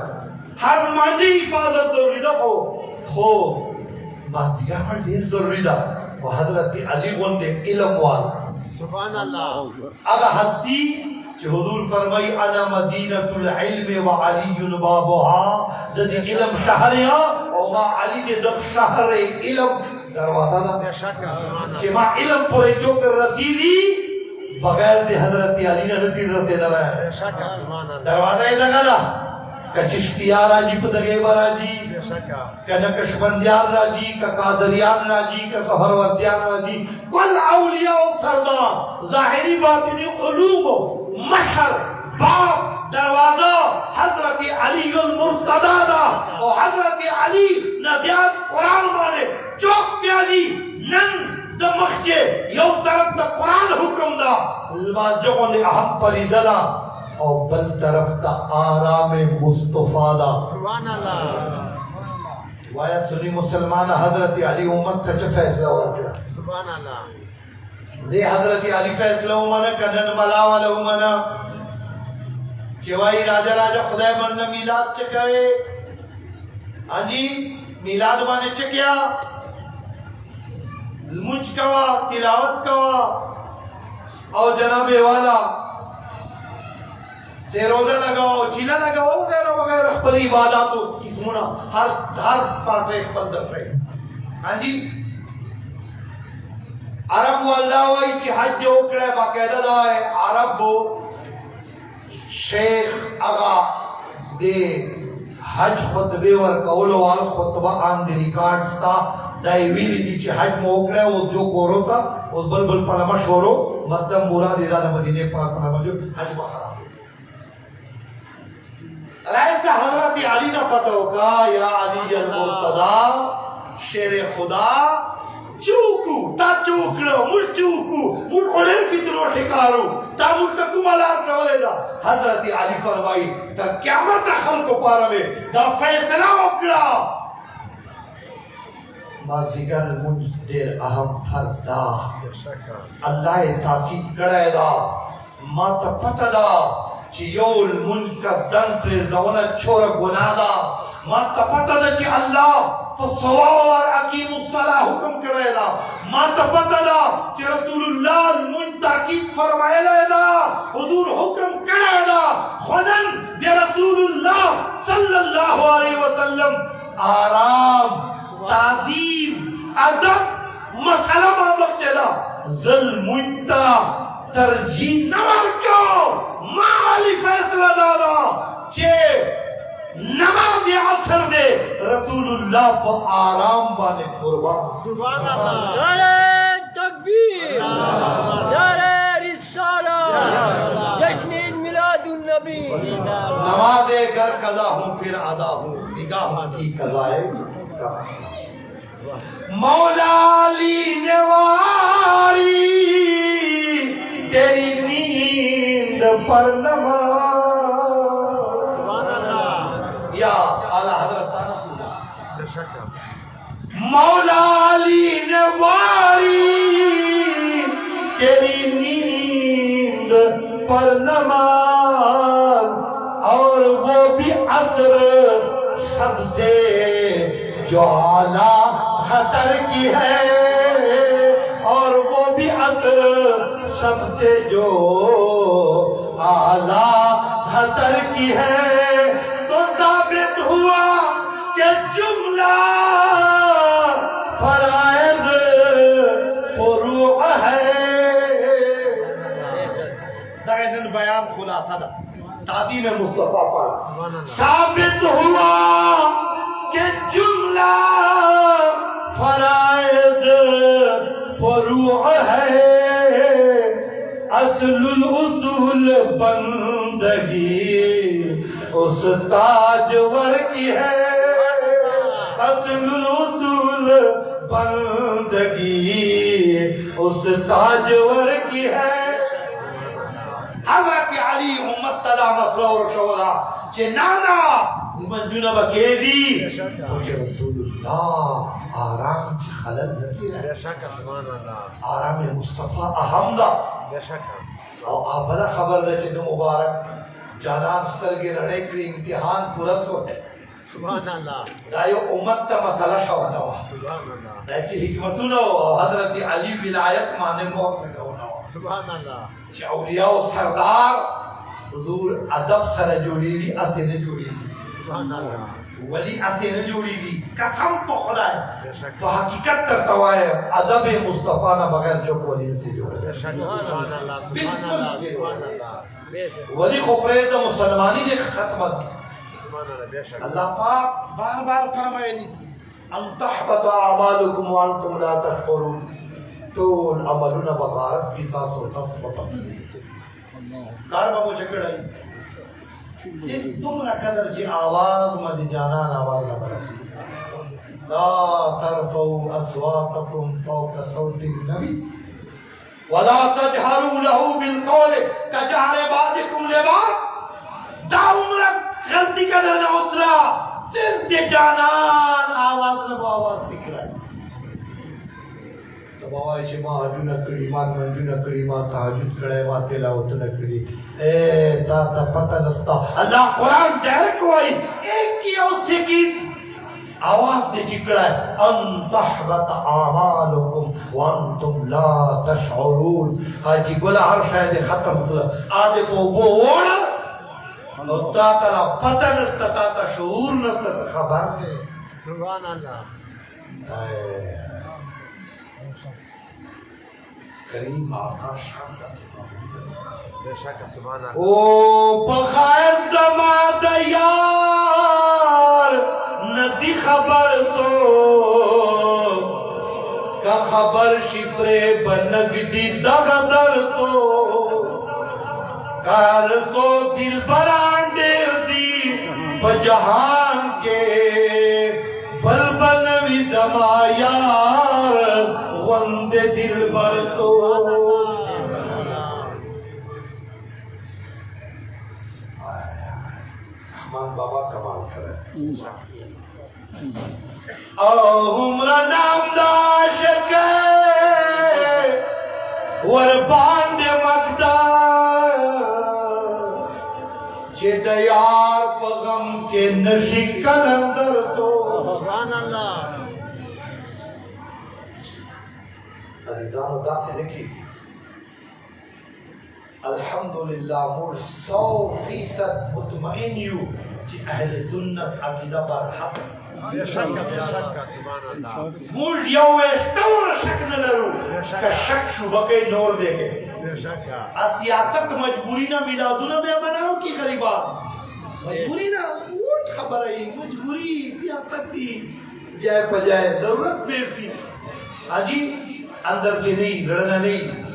ہر مانی حفاظت ضروری دا خو بات دیگر من دیر ضروری دا وہ حضرت علی غندے علم وال سبحان اللہ اگا ہستی کہ حضور فرمائی انا مدینة العلم و علی بابها جدی علم شہریاں اور ما علی دے دب شہر علم دروازہ نا بے شکا سبحان کہ ما علم پورے جو کر رسیدی بغیر دے حضرت علی نے رسید رتے دوائی بے شکا سبحان اللہ دروازہ لگا دا کہ چشتیار آجی پتگے برا جی بے شکا کہ نقشبندیار راجی کہ قادریان راجی کہ سہروردیان راجی کل اولیاء و سردار ظاہری باطنی علوم و مشر باب دروازہ حضرت علی المرتضی دا اور حضرت علی نبیات قرآن مانے چوک پیالی نن دمخچے یو طرف دا قرآن حکم دا جگہ نے اہم فریدلا اور بل طرف دا آرام مصطفیٰ دا سبحان اللہ وایا سنی مسلمان حضرت علی امت تچ فیصلہ ورکڑا سبحان اللہ دے حضرت علی فیصلہ امنا کنن ملا والا امنا چوائی راجہ راجہ خدای بندہ میلاد چکوے ہاں جی میلاد بانے چکیا المنچ کوا تلاوت کوا اور جناب والا سے روزہ لگاؤ چیلہ لگاؤ وغیرہ وغیرہ اخبر عباداتو کسمونا ہر پارٹ اخبر دفعے ہاں جی عرب واللہ وائی کی حج جو اکڑے باقیدہ دائے عرب شیخ اگا دے حج خطبے ور قولو وال خطبہ آن دے ریکارڈز تا دائی ویلی دی چی حج موکڑے وہ جو کورو تا اس بل پلما شورو مطلب مراد ارادہ مدینہ پاک پلما جو حج بخراب ایسا حضرت علی نہ پتہ ہوگا یا علی المرتضی شیر خدا چوکو تا چوکڑو مر چوکو مر اڑیر کتنو شکارو تا مر تکو ملار سوالے دا حضرت علی فرمائی تا قیامت خلق پارا میں دا فیصلہ اکڑا ما دیگر منج دیر اہم فرد دا اللہ تاکید کڑے دا ما تا پتہ دا چی یول منج کا دن پر دونا چھوڑا گناہ دا ما تا پتہ دا چی اللہ فصوار اقیم الصلاح حکم کرے دا ما تا پتہ دا چی رسول اللہ منج تاکید فرمائے لے دا حضور حکم کرے دا خودن دی رسول اللہ صلی اللہ علیہ وسلم آرام تعظیم ادب مسئلہ مابقتے دا ظلمتا ترجیح نمار کیوں معالی فیصلہ دادا چھے نماز عصر دے رسول اللہ پا آرام بانے قربان سبحان اللہ نعرہ تکبیر نعرہ رسالہ جشن میلاد النبی نماز گر قضا ہوں پھر ادا ہوں نگاہ کی قضائے مولا علی نواری تیری نیند پر نماز سبحان اللہ یا اعلی حضرت بے شک مولا علی نواری تیری نیند پر نماز اور وہ بھی عصر سب سے جو اعلیٰ خطر کی ہے اور وہ بھی عصر سب سے جو اعلیٰ خطر کی ہے تو ثابت ہوا کہ جملہ فرائض فروع ہے دائن بیان خلاصہ دا تعظیم مصطفیٰ پر ثابت ہوا کہ جملہ فرائض فروع ہے اصل الاصول بندگی اس تاجور کی ہے اصل الاصول بندگی اس تاجور کی ہے حضرت علی امت تلا مسئلہ اور شورا چنانا منجونہ بکیری خوش رسول اللہ آرام چی خلل نتی بے رہے شک سبحان اللہ آرام مصطفیٰ اہم دا بے شک اور آپ بلا خبر رہے چھے مبارک جانان سترگی رڑے کری امتحان پورت ہو ہے سبحان اللہ دائیو امت تا مسئلہ شوانا ہوا سبحان اللہ دائیو حکمتو نہ ہوا حضرت علی ولایت مانے موت لگا ہونا ہوا سبحان اللہ چھے اولیاء و سردار حضور ادب سر جوڑی دی اتنے جوڑی دی سبحان اللہ ولی اتنے جوڑی دی قسم تو خدا ہے بے شک تو حقیقت ترتوا ہے ادب مصطفیٰ نہ بغیر چوک ولی سے جوڑے بے شک سبحان اللہ سبحان اللہ سبحان اللہ بے شک ولی خوپریت دا مسلمانی دے ختم دا سبحان اللہ بے شک اللہ پاک بار بار فرمائے نہیں ان تحبط اعمالکم وانتم لا تشعرون طول عملنا بغارت سیتا سو تصفتا کار بابو چکڑ آئی تم نہ قدر جی آواز مد جانان آواز نہ برا لا ترفعوا اصواتکم فوق صوت النبی ولا تجهروا له بالقول كجهر بعضكم لبعض دا عمرک غلطی قدر نہ اترا صرف جانان آواز نہ آواز نکلا تب آوائی چھے ماں حجو نہ کری ماں منجو نہ کری ماں تحجد کڑے ماں تلاوت نہ کری اے تا پتہ نستا اللہ قرآن ڈائریکٹ ہوئی ایک کیا اس سے کی آواز دے چکڑا ہے ان تحبط اعمالکم وانتم لا تشعرون حاجی گولا ہر شاید ختم صلی آدھے کو بوڑ اور تا تلا پتہ نستا تا شعور نستا خبر دے سبحان اللہ کریم آقا شاندہ بے شک سبحان اللہ او بخیر دماد یار ندی خبر تو کا خبر شپرے بنگ دی دغدر تو کار تو دل بران دیر دی بجہان کے بل بنوی دمایار غند دل بر تو رحمان بابا کمال کرے عمر نام داشت ور باند مقدار چه دیار پغم کے نشی کلندر تو سبحان اللہ عزیزان ادا سے لکھی الحمدللہ مور 100% مطمئن یو کہ اہل سنت عقیدہ پر حق بے شک سبحان اللہ مور یو ایستور شک نلرو کہ شک شبہ کے نور دے گئے بے شک سیاست مجبوری نہ میلادونہ میں بناؤ کی غریبان مجبوری نہ اوٹ خبر ہے مجبوری سیاست دی جائے پجائے ضرورت بیرتی آجی اندر سے نہیں لڑنا نہیں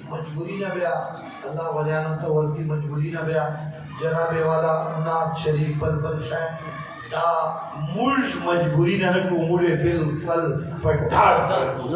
مجبوری نہ بیا اللہ ولیانوں تو ورتی مجبوری نہ بیا جناب والا ناب شریف بل بل شاہ دا ملش مجبوری نہ کو مڑے بل پل پٹھار سرکو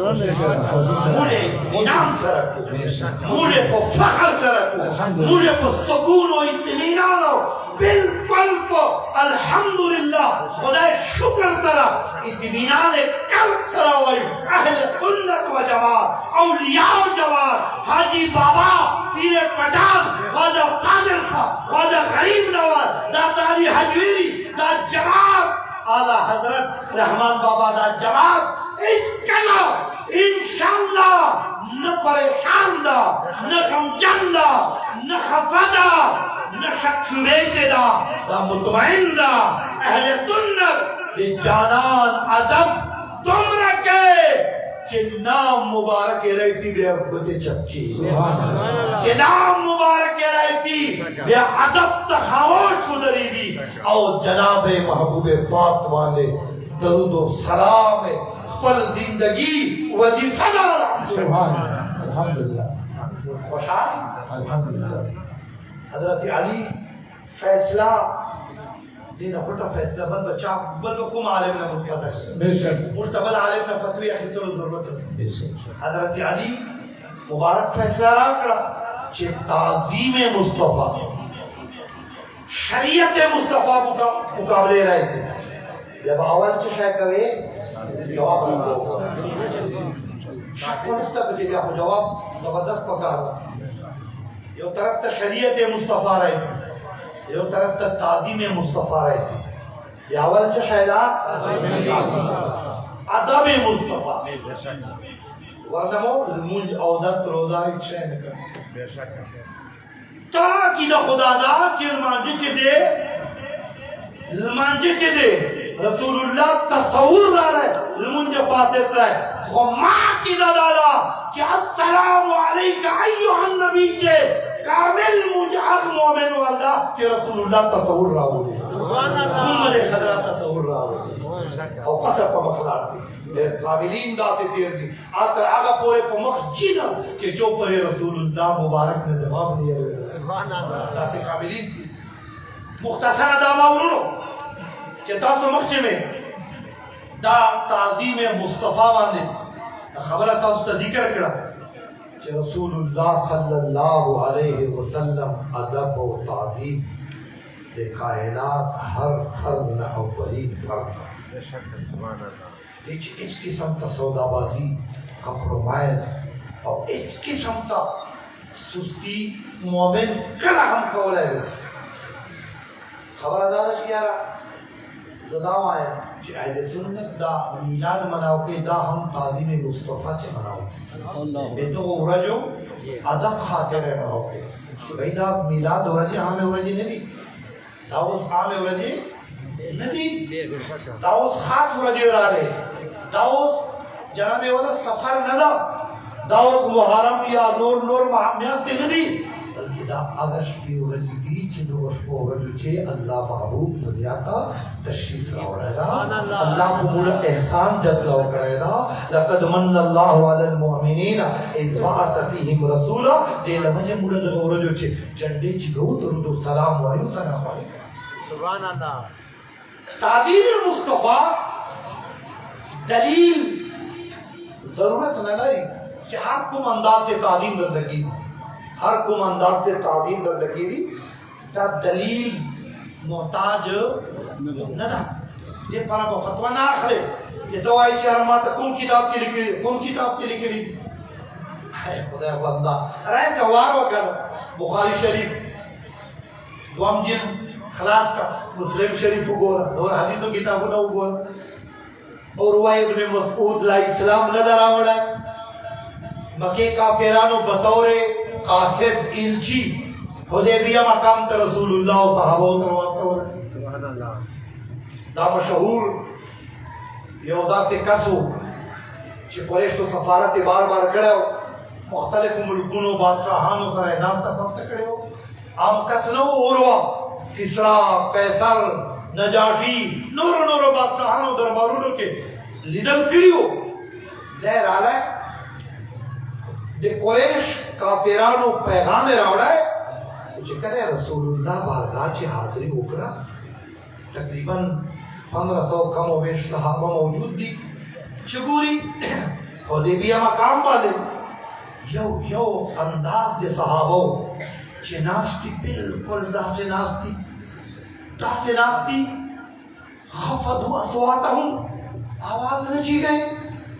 مڑے انعام سرکو مڑے کو فخر سرکو مڑے کو سکون و اطمینان و بل پل کو الحمدللہ خدا شکر ترا اطمینان قلب سرا ہوئی اہل سنت و جماعت اولیاء و جماعت حاجی بابا پیر پٹھان خواجہ قادر صاحب خواجہ غریب نواز داتا علی حجویری دا جماعت اعلی حضرت رحمان بابا دا جماعت اجکنا انشاءاللہ نہ پریشان دا نہ غمجن دا نہ خفا دا نہ شک شبے دا مطمئن دا اہل سنت یہ جانان ادب تم رکھے نام مبارک رہتی بے عبت چکی نام مبارک رہتی بے ادب تخاموش شدری بھی اور جناب محبوب پاک والے درود و سلام پل زندگی وظیفہ سبحان الحمدللہ خوشحال الحمدللہ حضرت علی فیصلہ دین اپٹا فیصلہ بند بچا بل وکم عالم نہ مطلقہ سے بے شک مرتبل عالم نہ فتوی اخیصر و ضرورت ہے بے شک حضرت علی مبارک فیصلہ راکڑا چھے تعظیم مصطفیٰ شریعت مصطفیٰ مقابلے رہے تھے جب اول چشہ کوئے جواب رکھو شک ونستا پچھے بیا خو جواب زبردست پکار رہا یہ طرف تا شریعت مصطفیٰ رہے تھے یہ طرف تا تعظیم مصطفیٰ رہے تھے یہ اول چشہ دا ادب مصطفیٰ ورنمو المنج عودت روزہ ایک شہ نکر تاکی دا خدا دا چی المانجی چی دے رسول اللہ تصور را رہے المنج فاتح رہے خماہ کی دا دادا چی السلام علیکہ ایوہ النبی چے کامل مجعق مومن والدہ کہ رسول اللہ تصور را ہوئے محمد خضرہ تصور را ہوئے اور قصب پا مخلار دی قابلین دا سے تیر دی آتر آگا پورے پا مخ جینا کہ جو پر رسول اللہ مبارک نے دماغ لیا ہوئے دا سے قابلین دی مختصر دا مورنو کہ دا تو مخچے میں دا تعظیم مصطفیٰ وانے خبرہ تا اس تا ذکر کرا کہ رسول اللہ صلی اللہ علیہ وسلم ادب و تعظیم لے کائنات ہر فرض نہ اولین فرض اس قسم تا سودا بازی کمپرومائز اور اس قسم تا سستی مومن کلا ہم کولا ہے ویسے خبر ادارہ کیا رہا زداو آئے کہ اہل سنت دا میلاد مناو کے دا ہم تعظیم مصطفیٰ چے مناو میں تو وہ رجو ادب خاطر ہے مناو کے کہ بھئی دا میلاد ہو رجی عام ہو رجی نہیں دی داؤس عام ہو رجی نہیں دی داؤس خاص ہو رجی رہا لے داؤس جناب والا سفر ندا داؤس محرم یا نور محمیات تے نہیں دی دا اگش پی ورځې دي چې د ورځو ورځو چې الله محبوب دنیا ته تشریف راوړی دا الله په موږ احسان جتلو کړی دا لقد من الله على المؤمنين اذ بعث فيهم رسولا دې لمجه موږ د ورځو چې چندې چې ګو درود و سلام وایو سلام علیکم سبحان اللہ تعظیم مصطفیٰ دلیل ضرورت نہ لري کہ ہر کوم انداز سے تعظیم در لگی ہر کوم انداز سے تعظیم در لگی تا دلیل محتاج نہ تھا یہ پر فتوا نہ اخلے یہ دوائی چرما تا کون کتاب کی لکھی ہے خدا بندہ رہے سوار وکر بخاری شریف دوام جلد خلاص کا مسلم شریف وګوره نور حدیثو کتابونه وګوره اور وای ابن مسعود لا اسلام نه دراوړه مکه کافرانو بطور قاصد الچی حدیبیہ مقام ته رسول الله او صحابه تر واستول سبحان اللہ دا مشهور یو داسې کسو چې قریشو سفارت بار بار کړو مختلف ملکونو بادشاہانو سره نام تفاوت کړو عام کس نو اوروا کسرا قیصر نجاشی نور بادشاہانو دربارونو کې لیدل کړیو دیر آلای د قریش کافرانو پیغام راوړای چې کله رسول الله بارگاہ چې حاضری وکړه تقریبا 1500 کم و بیش صحابہ موجود دي چې ګوري حدیبیہ مقام باندې یو انداز د صحابو چې ناشتي بالکل داسې ناشتي خفضوا اصواتهم آواز نچی گئی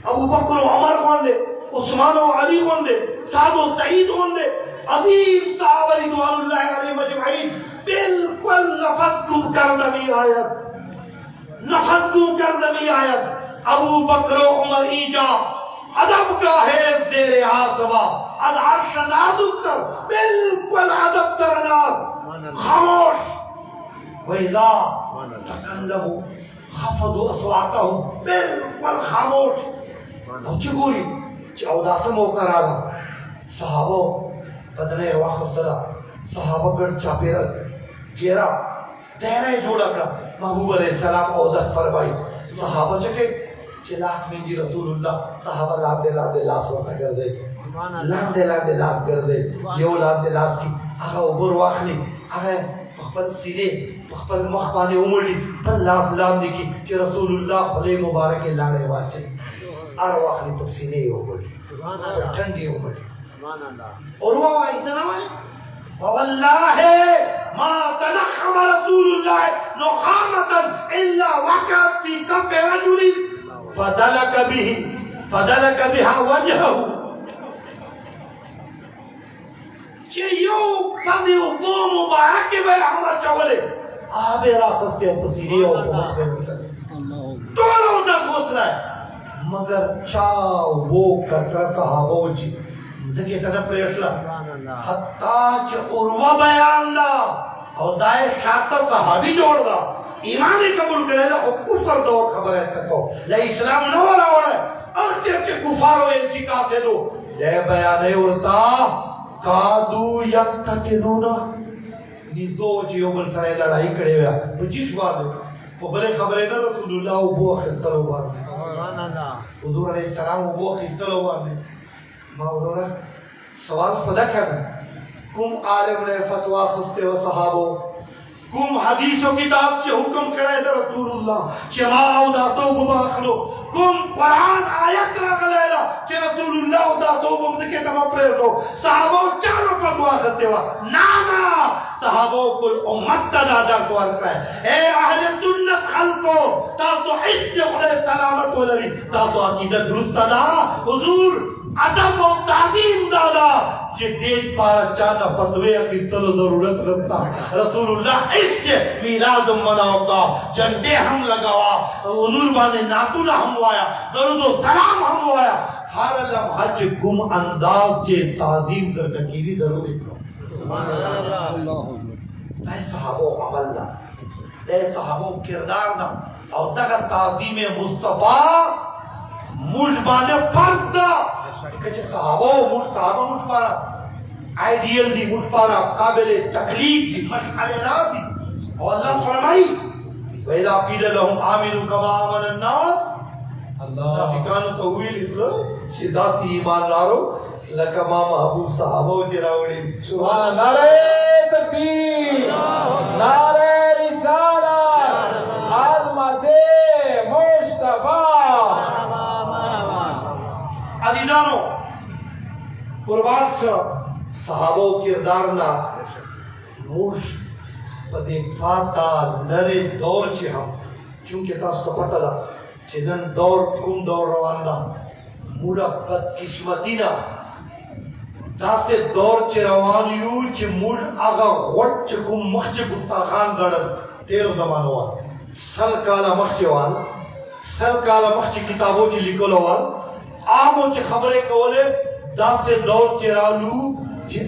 ابو بکر و عمر باندې عثمان و علی باندې سعد و سعید باندې عظیم صحابہ رضوان اللہ علیہم اجمعین بالکل نفس گم کردمی آیت ابو بکر و عمر ایجا ادب کا ہے زیر آسما العرش نازک تر بالکل ادب تر ناز خاموش وَإِذَا تَكَلَّمُوا خَفَضُوا أَصْوَاتَهُمْ بالکل خاموش او چگوری چی او داسم ہو کر آگا صحابہ بدنے رواخستلا صحابہ گڑ چاپیرت گیرا دہرے جوڑا کرا محبوب علیہ السلام او دست فرمائی صحابہ چکے چلاک میں جی رسول اللہ صحابہ لاب دے لاس وقت کر دے لاب دے لاس کر دے یو لاب دے لاس کی آگا عبر واخلی آگا بخبل سیدے بخبل مخبانی عمری بل لاس لام دی کی کہ رسول اللہ خلی مبارک لانے واچے ارواخلی پسینے عمری ٹھنڈی عمری اور وہ اتنا ہے وَوَاللَّهِ مَا تَنَخَّمَ رَسُولُ اللَّهِ نُخَامَةً إِلَّا وَقَعَتْ فِي كَفِّ رَجُلٍ فَدَلَكَ بِهَا وَجْهَهُ چه یو پدی و بو مبارکی بے رحمت چولے آبے راقص کے پسیری و مخبر دولو دک مسئلہ ہے مگر چاو وہ کتر صحابو جی ذکی کنه پریشلا حتی چه عروہ بیان دا او دائے شاعتا صحابی جوڑ دا ایمانی قبول کرے دا او کفر دور خبر ہے تکو لے اسلام نو راوڑ ہے اختر کے کفارو انچکا سے دو لے بیانے ارتا کادو یکتتنونا نیزدو چیو بل سرے لڑائی کڑے ہویا پچیس بار دے وہ بلے خبرے نا رسول اللہ او بو خستلو بار دے حضور علیہ السلام او بو خستلو بار دے مولانا سوال خدا کرنا کم عالم نے فتوہ خستے و صحابو کم حدیث و کتاب کے حکم کرے در رسول اللہ چما او داتو بباخلو کم قرآن آیت رکھ لیلا کہ رسول اللہ او داتو بمدکے تمہ پریٹو صحابو چارو فتوہ خستے و نانا صحابو کوئی امت دادا کو ارکا ہے اے اہل سنت خلقو تاسو عشق خلے سلامت و لری تاسو عقیدت درست دا حضور ادب و تعظیم دادا جے دیکھ پارا چانا فتوے کی تلو ضرورت رکھتا رسول اللہ اس کے میلاد مناوتا جنڈے ہم لگاوا حضور بانے ناتونا ہم وایا درود و سلام ہم وایا ہر لمحہ چے گم انداز چے تعظیم کر نکیری ضروری کرو سبحان اللہ لئے صحابو عمل دا لئے صحابو کردار دا اور دقا تعظیم مصطفیٰ مجھ بانے فرد دا کہ صحابہ مجھ پارا آئیڈیل دی مٹپارا قابل تقلید دی مشعلات دی اور اللہ فرمائی وَإِذَا قِيلَ لَهُمْ آمِنُوا كَمَا آمَنَ النَّاسُ منافقانو تو ویل اسلو چې داسې ایمان لارو لکه ما محبوب صحابه چې راوړي. سبحان اللہ. نعرہ تکبیر، نعرہ رسالت، عظمت مصطفیٰ. عزیزانو قربان شو صحابو کردارنا موش پدے پاتا لرے دور چی ہم چونکہ تاس تو پتا دا چی نن دور کم دور روان دا موڑا بدقسمتینا تاسے دور چی روان یو چی موڑ آگا غٹ چی کم مخچ گستاخان گڑن تیرو زمان وان سل کالا مخچ وان سل کالا مخچ کتابو چی لکلو وان آمو چی خبریں کولے داسے دور چی رالو چی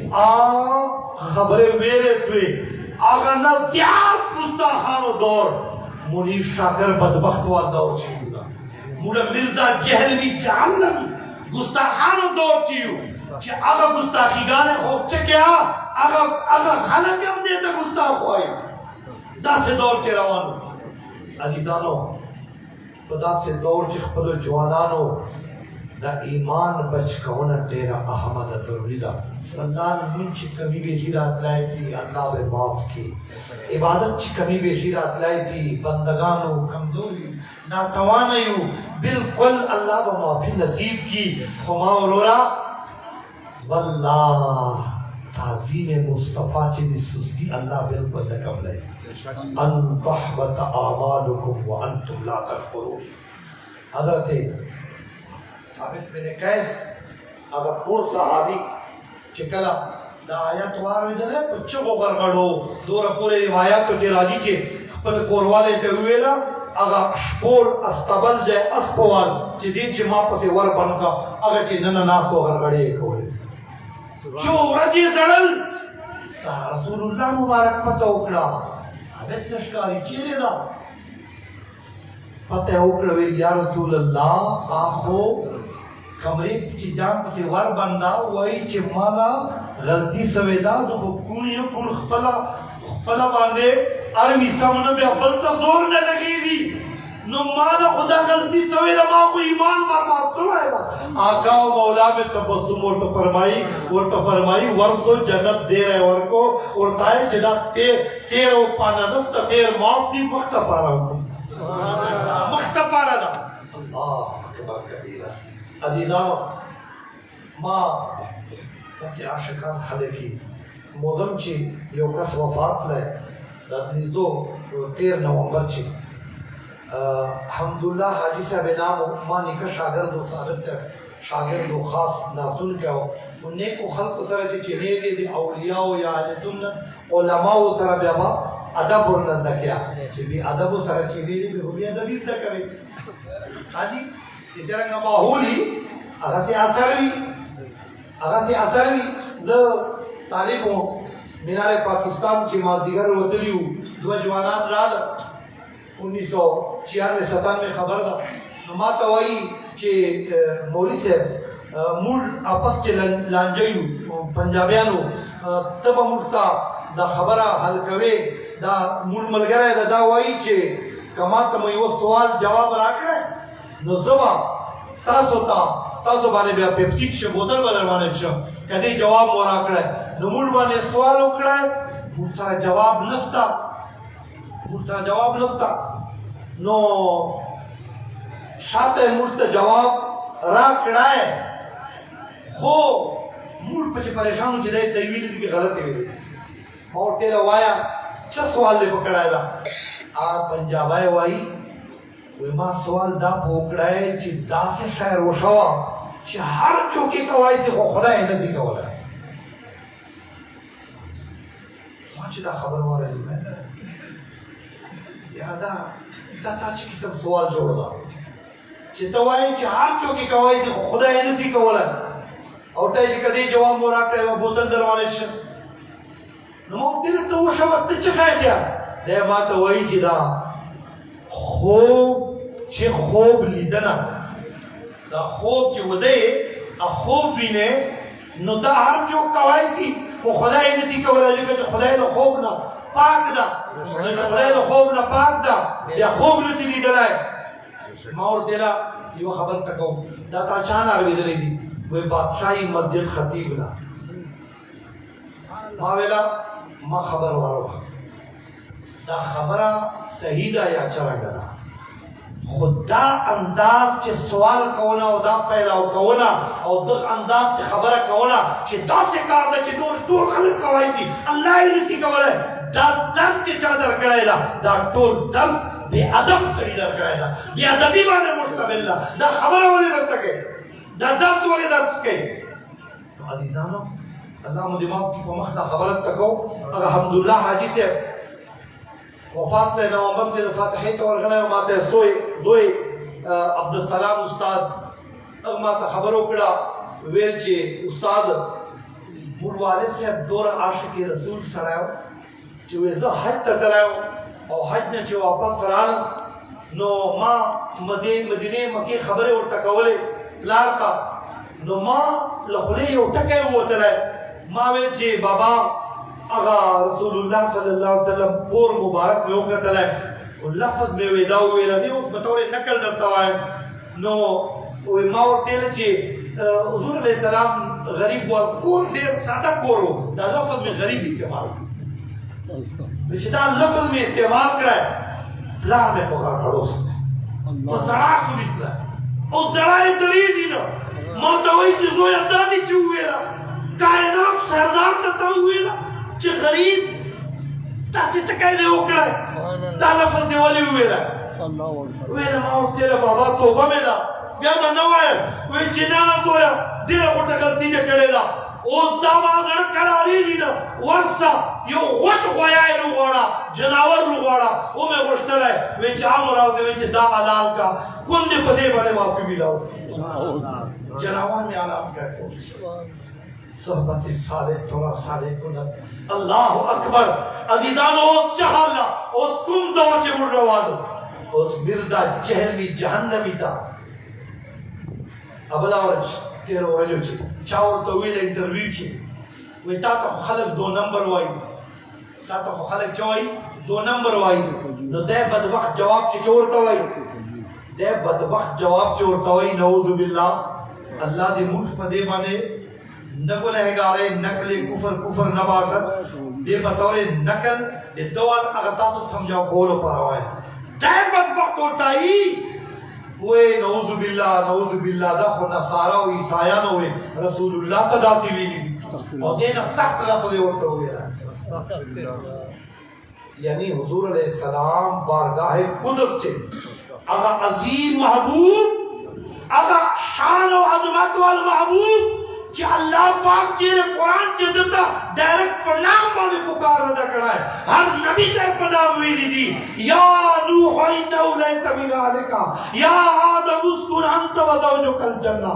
خبریں ویرے توی آگا نا زیاد گستاخانو دور منیر شاکر بدبخت وال دور چیونا موڑا مرزا جہلوی جہنم گستاخانو دور چیو کہ آگا گستاخی گانے خوب چکیا آگا خلق ہم دیتا گستاخ ہوئی دا سے دور چی روانو. عزیزانو دا سے دور چی خپلو جوانانو دا ایمان بچ کونا تیرا احمد ضروری دا. اللہ نے من چی کمی بیشی رات لائے تھی اللہ بے معاف کی. عبادت چی کمی بیشی رات لائے تھی بندگانو کمزوری ناتوانیو بالکل اللہ با معافی نصیب کی. خما اورورا واللہ تعظیم مصطفیٰ چی دی سستی اللہ بالکل لکم لائے ان تحبت اعمالکم وانتم لا تشعرون. حضرت ثابت بن قیس اگر پور صحابی چکلا دا آیات واروی دلے پچھو غرغڑو دورا پورے روایات کے راجی چے خپل کوروالے تے ہوئے نا اگر شپول استبل جائے اسپوال چی دین چی ماں پسے ور بنکا اگر چی ننا ناس کو غرغڑے ایک ہوئے چو رجی زڑل رسول اللہ مبارک پتہ اکڑا حبیت نشکاری چیرے دا پتہ اکڑوے یا رسول اللہ آخو کمرے چی جان پسی ور بندہ وہی چی مانا غلطی سویدہ دو کونیو کون خپلا باندے عربی سامنہ بے بلتا زور نہ لگی دی نو مانا خدا غلطی سویدہ ماں کو ایمان برباد تو رہے گا. آقا و مولا میں تبسم ورطا فرمائی ورسو جنت دے رہے ورکو اور تائے جنت تیر او پانا نفتا تیر موت دی مختا پارا ہوں مختا پارا دا. اللہ اکبر کبیرہ. عزیزانو ما کسی عاشقان خلے کی موضم چی یو کس وفات لے نزدو 13 نومبر چی حمداللہ حاجی صاحب نامو ما نکا شاگرد و صاحب تک شاگرد و خاص ناسون کیا ہو انہیں کو خلق سر چی نیگی دی اولیاء یا اہل سنت علماء سر بیابا ادب ورنندہ کیا چی بھی ادب سر چی دیری بھی ہوئی ادبیت دا کری. حاجی اس طرح ماحولی اگر سے اثروی دو طالبوں مینار پاکستان چی مازدیگر ودلیو دو جوانان رادا 1996-97 خبر دا نماتا وئی چی مولی سے مول آپس چی لانجیو پنجابیانو تبا ملتا دا خبرہ حل کوئے دا مول ملگر دا وئی چی کماتا میو سوال جواب راکڑے نو زبا تاسو بانے بیا پیپسیک شا بوتل بلروانے شا کدی جواب مورا کڑے نو مول بانے سوال اکڑے مول سارا جواب نستا نو شاتے مول تا جواب را کڑائے خو مول پچھے پریشانو چی دے تیویلی دی کی غلطی ہوئی اور تیرا وایا چا سوال لے پکڑائے دا آج پنجابائے وائی وی ما سوال دا پوکڑائے چی دا سے شایر وشوا چی ہر چوکی کوائی تی خدا نزی کولا ما چی دا خبر وارا دی میں یا دا تا چی کسم سوال جوڑ دا چی توائی چی ہر چوکی کوائی تی خدا نزی کولا اور تا چی کدی جواب مراکڑے و بوتن دروانے شا نمو دل تو وشوا تی چی خواہ کیا دے ما توائی چی دا خوب چه خوب لیدنا دا خوب چه وده خوب بینه نو دا هر جو کوي دي او خدای نه دي کولای چې خدای له خوب نه پاک ده خدای له خوب نه پاک ده یا خوب نه دي لیدلای ما ورته یو خبر تکو دا تا چان اوریدلې دي وې بادشاہي مسجد خطیب نه ما ویلا ما خبر واره دا خبره صحیح ده یا چرګه ده خدا انداز چې سوال کوونه او دا پیلاو کوونه او دا انداز چې خبره کوونه چې داسې کار ده چې ټول خلک کوي دي الله یې نشي کولی دا درس چې چا درکړی ده دا ټول درس بې ادب سړي درکړی ده بې ادبي باندې مشتمل ده دا خبره ولې درته کوي دا درس ولې درس کوي نو عزیزانو الله مو دماغ کی په مخ دا خبره تکو الحمدلله حاجی صاحب وفات له نومبر کې فاتحه ته ورغلی او ماته زوی عبدالسلام استاد ما ته خبر وکړه ویل چې استاد موږ والد صاحب دور عاشق رسول سره چې زه حج ته تللی او حج نه چې واپس رالم نو ما مدینې مکې خبرې ورته کولې پلار ته نو ما له خولې یو ټکی ووتلی ما ویل چې بابا اغا رسول اللہ صلی اللہ علیہ وسلم کور مبارک میں وکتل ہے لفظ میں ویدا ویلا دی اس بطور نقل درتا ہے نو ما ورته چې حضور علیہ السلام غریب و کور ډیر ساده کور دا لفظ میں غریب استعمال چې دا لفظ میں استعمال کړه پلار میں کو غړوس او سراغ تو مثلا او زرای دلیل دی نو ما دوی چې زوی ادادي چې ویلا کائنات سردار ته ویلا چې غریب تاسو ته کای دی وکړه دا لفظ دی ولي ویلا ویلا ما ورته بابا توبه مې دا بیا ما نه وای وی چې نه کویا ډیره غوټه غلطي نه کړې دا او دا ما زړه قرارې دي نو ورسا یو غوټ غوایې وروړه جناور وروړه او مې غوښتلای وی چې امر او وی چې دا حلال کا کوم دې په دې باندې معافي ملاو جناور مې حلال کړو صحبت صالح تھوڑا صالح کنن اللہ اکبر عزیزانو چہالا اس کم دور کے مروالو اس مردا جہلمی جہنمی تا ابلا ورچ تیرو رجو چی چاور طویل انٹرویو چی وی تا تا خلق 2 نمبر وائی تا تا خلق چوائی 2 نمبر وائی نو دے بدبخت جواب چی چورتا وائی دے بدبخت جواب چورتا وائی نعوذ باللہ اللہ دی ملک پا دے بانے نقل احگارے نقل کفر نباکت دے بطور نقل اس دوال اغتاسو سمجھاو بولو پر ہوئے دائم بدبخت ہوتا ہی ہوئے نعوذ باللہ دخل نصارہ و عیسائیان ہوئے رسول اللہ تداتی ویلی اور دینا سخت لفظ ہوتا ہوئے رہا یعنی حضور علیہ السلام بارگاہ قدس سے اگا عظیم محبوب اگا شان و عظمت والمحبوب کہ اللہ پاک چیرے قرآن کے دتا ڈائریکٹ پرنام والے پکار ادا کرا ہے ہر نبی تر پرنام ویلی دی یا نوح انہو لیس من آلکا یا آدم اسکن انت و زوجک الجنہ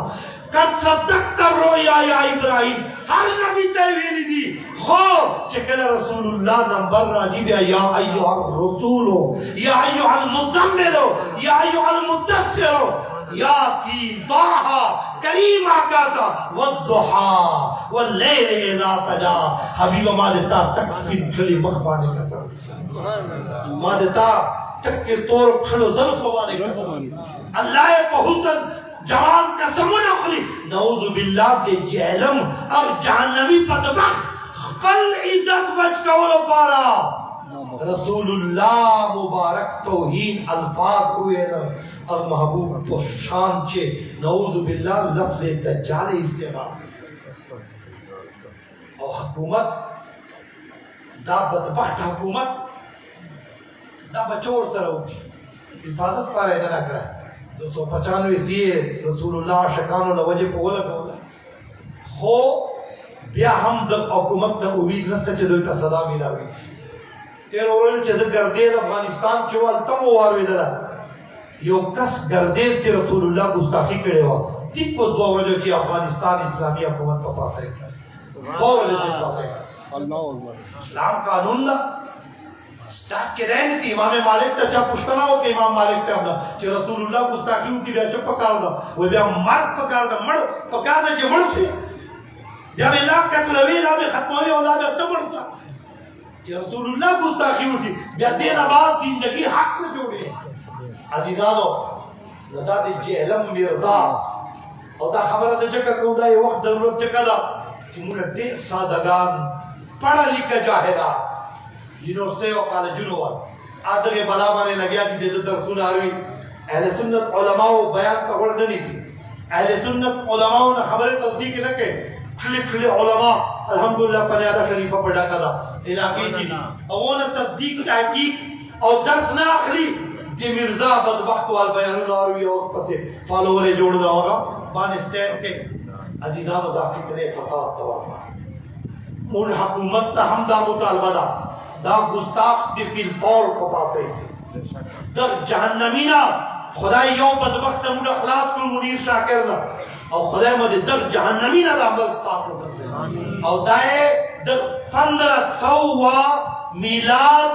قد صدقت الرؤیا یا ابراہیم ہر نبی تر ویلی دی خوب چکل رسول اللہ نمبر راجی بیا یا ایوہ الرسولو یا ایوہ المزملو یا ایوہ المدثرو یاسین طٰہٰ کریم آقا والضحا واللیل اذا سجا حبیب مادتا تکسبین کھلی مخوانے کا سر مادتا چکے طور کھلو ظلف وانے کا سر اللہ پہوتن جوان کا سمون اخلی نعوذ باللہ کے جہلم اور جہنمی پدبخت خپل عزت بچ کولو پارا رسول اللہ مبارک توہین الفاظ ہوئے اور محبوب تو شان چھے نعوذ باللہ لفظ دجال استعمال اور حکومت دا بدبخت حکومت دا بچور سر ہوگی حفاظت پا رہے نہ کرا 295 دیئے رسول اللہ شکانو لوجہ کو غلق ہوگا خو بیا ہم دا حکومت دا امید نستا چھ دویتا صدا ملاوی تیر اورنو چھ دا گردیر افغانستان چھوال تم وواروی دلا یو کس گردیر چھ رسول اللہ گستاخی کرے ہوا تک کو دو وجہ کی افغانستان اسلامی حکومت پا پاسے دو وجہ کی پاسے اسلام قانون دا سٹاک کے رہنے تھی امام مالک تا چاہ پشتنا ہو کہ امام مالک سے ہمنا چھ رسول اللہ گستاخی ہوتی بیا چھ پکار دا وہ بیا مرد پکار دا مڑ پکار دا چھ مڑ سے بیا مې لا قتلوي لا مې ختموي او لا مې ته مړ کړه چې رسول الله ګستاخي وکړي بیا دې نه بعد زندګي حق نه جوړي. عزیزانو نو دا د جهلم مرزا او دا خبره د ځکه کوم دا یو وخت ضرورت ځکه ده چې موږ ډېر سادهګان پړه لیکه جاهلان یونیورسټۍ او کالجونو وال دغې بلا باندې لګیا دي د درسونه اوري. اهل سنت علماو بیان کول نه نیسي. اهل سنت علماو نه خبرې تصدیق نه کوي. کلي کلي علما الحمدلله پنیاده شریفه په ډکه ده علاقې کې دي او نه تصدیق تحقیق او درس نه اخلي. د مرزا بدبخت وال بیانونه اوري او پسې فالوور یې جوړ ده هغه باندې سټینډ کوي. عزیزانو دا فتنې فساد ته ورغله. مونږ حکومت ته هم دا مطالبه ده دا گستاخ دی فی الفور کو پاتے تھے در جہنمینا خدای یو بدبخت مون اخلاص کو منیر شاکر نہ او خدای مد در جہنمینا دا عمل پاک کو کرتے او دائے در 1500 میلاد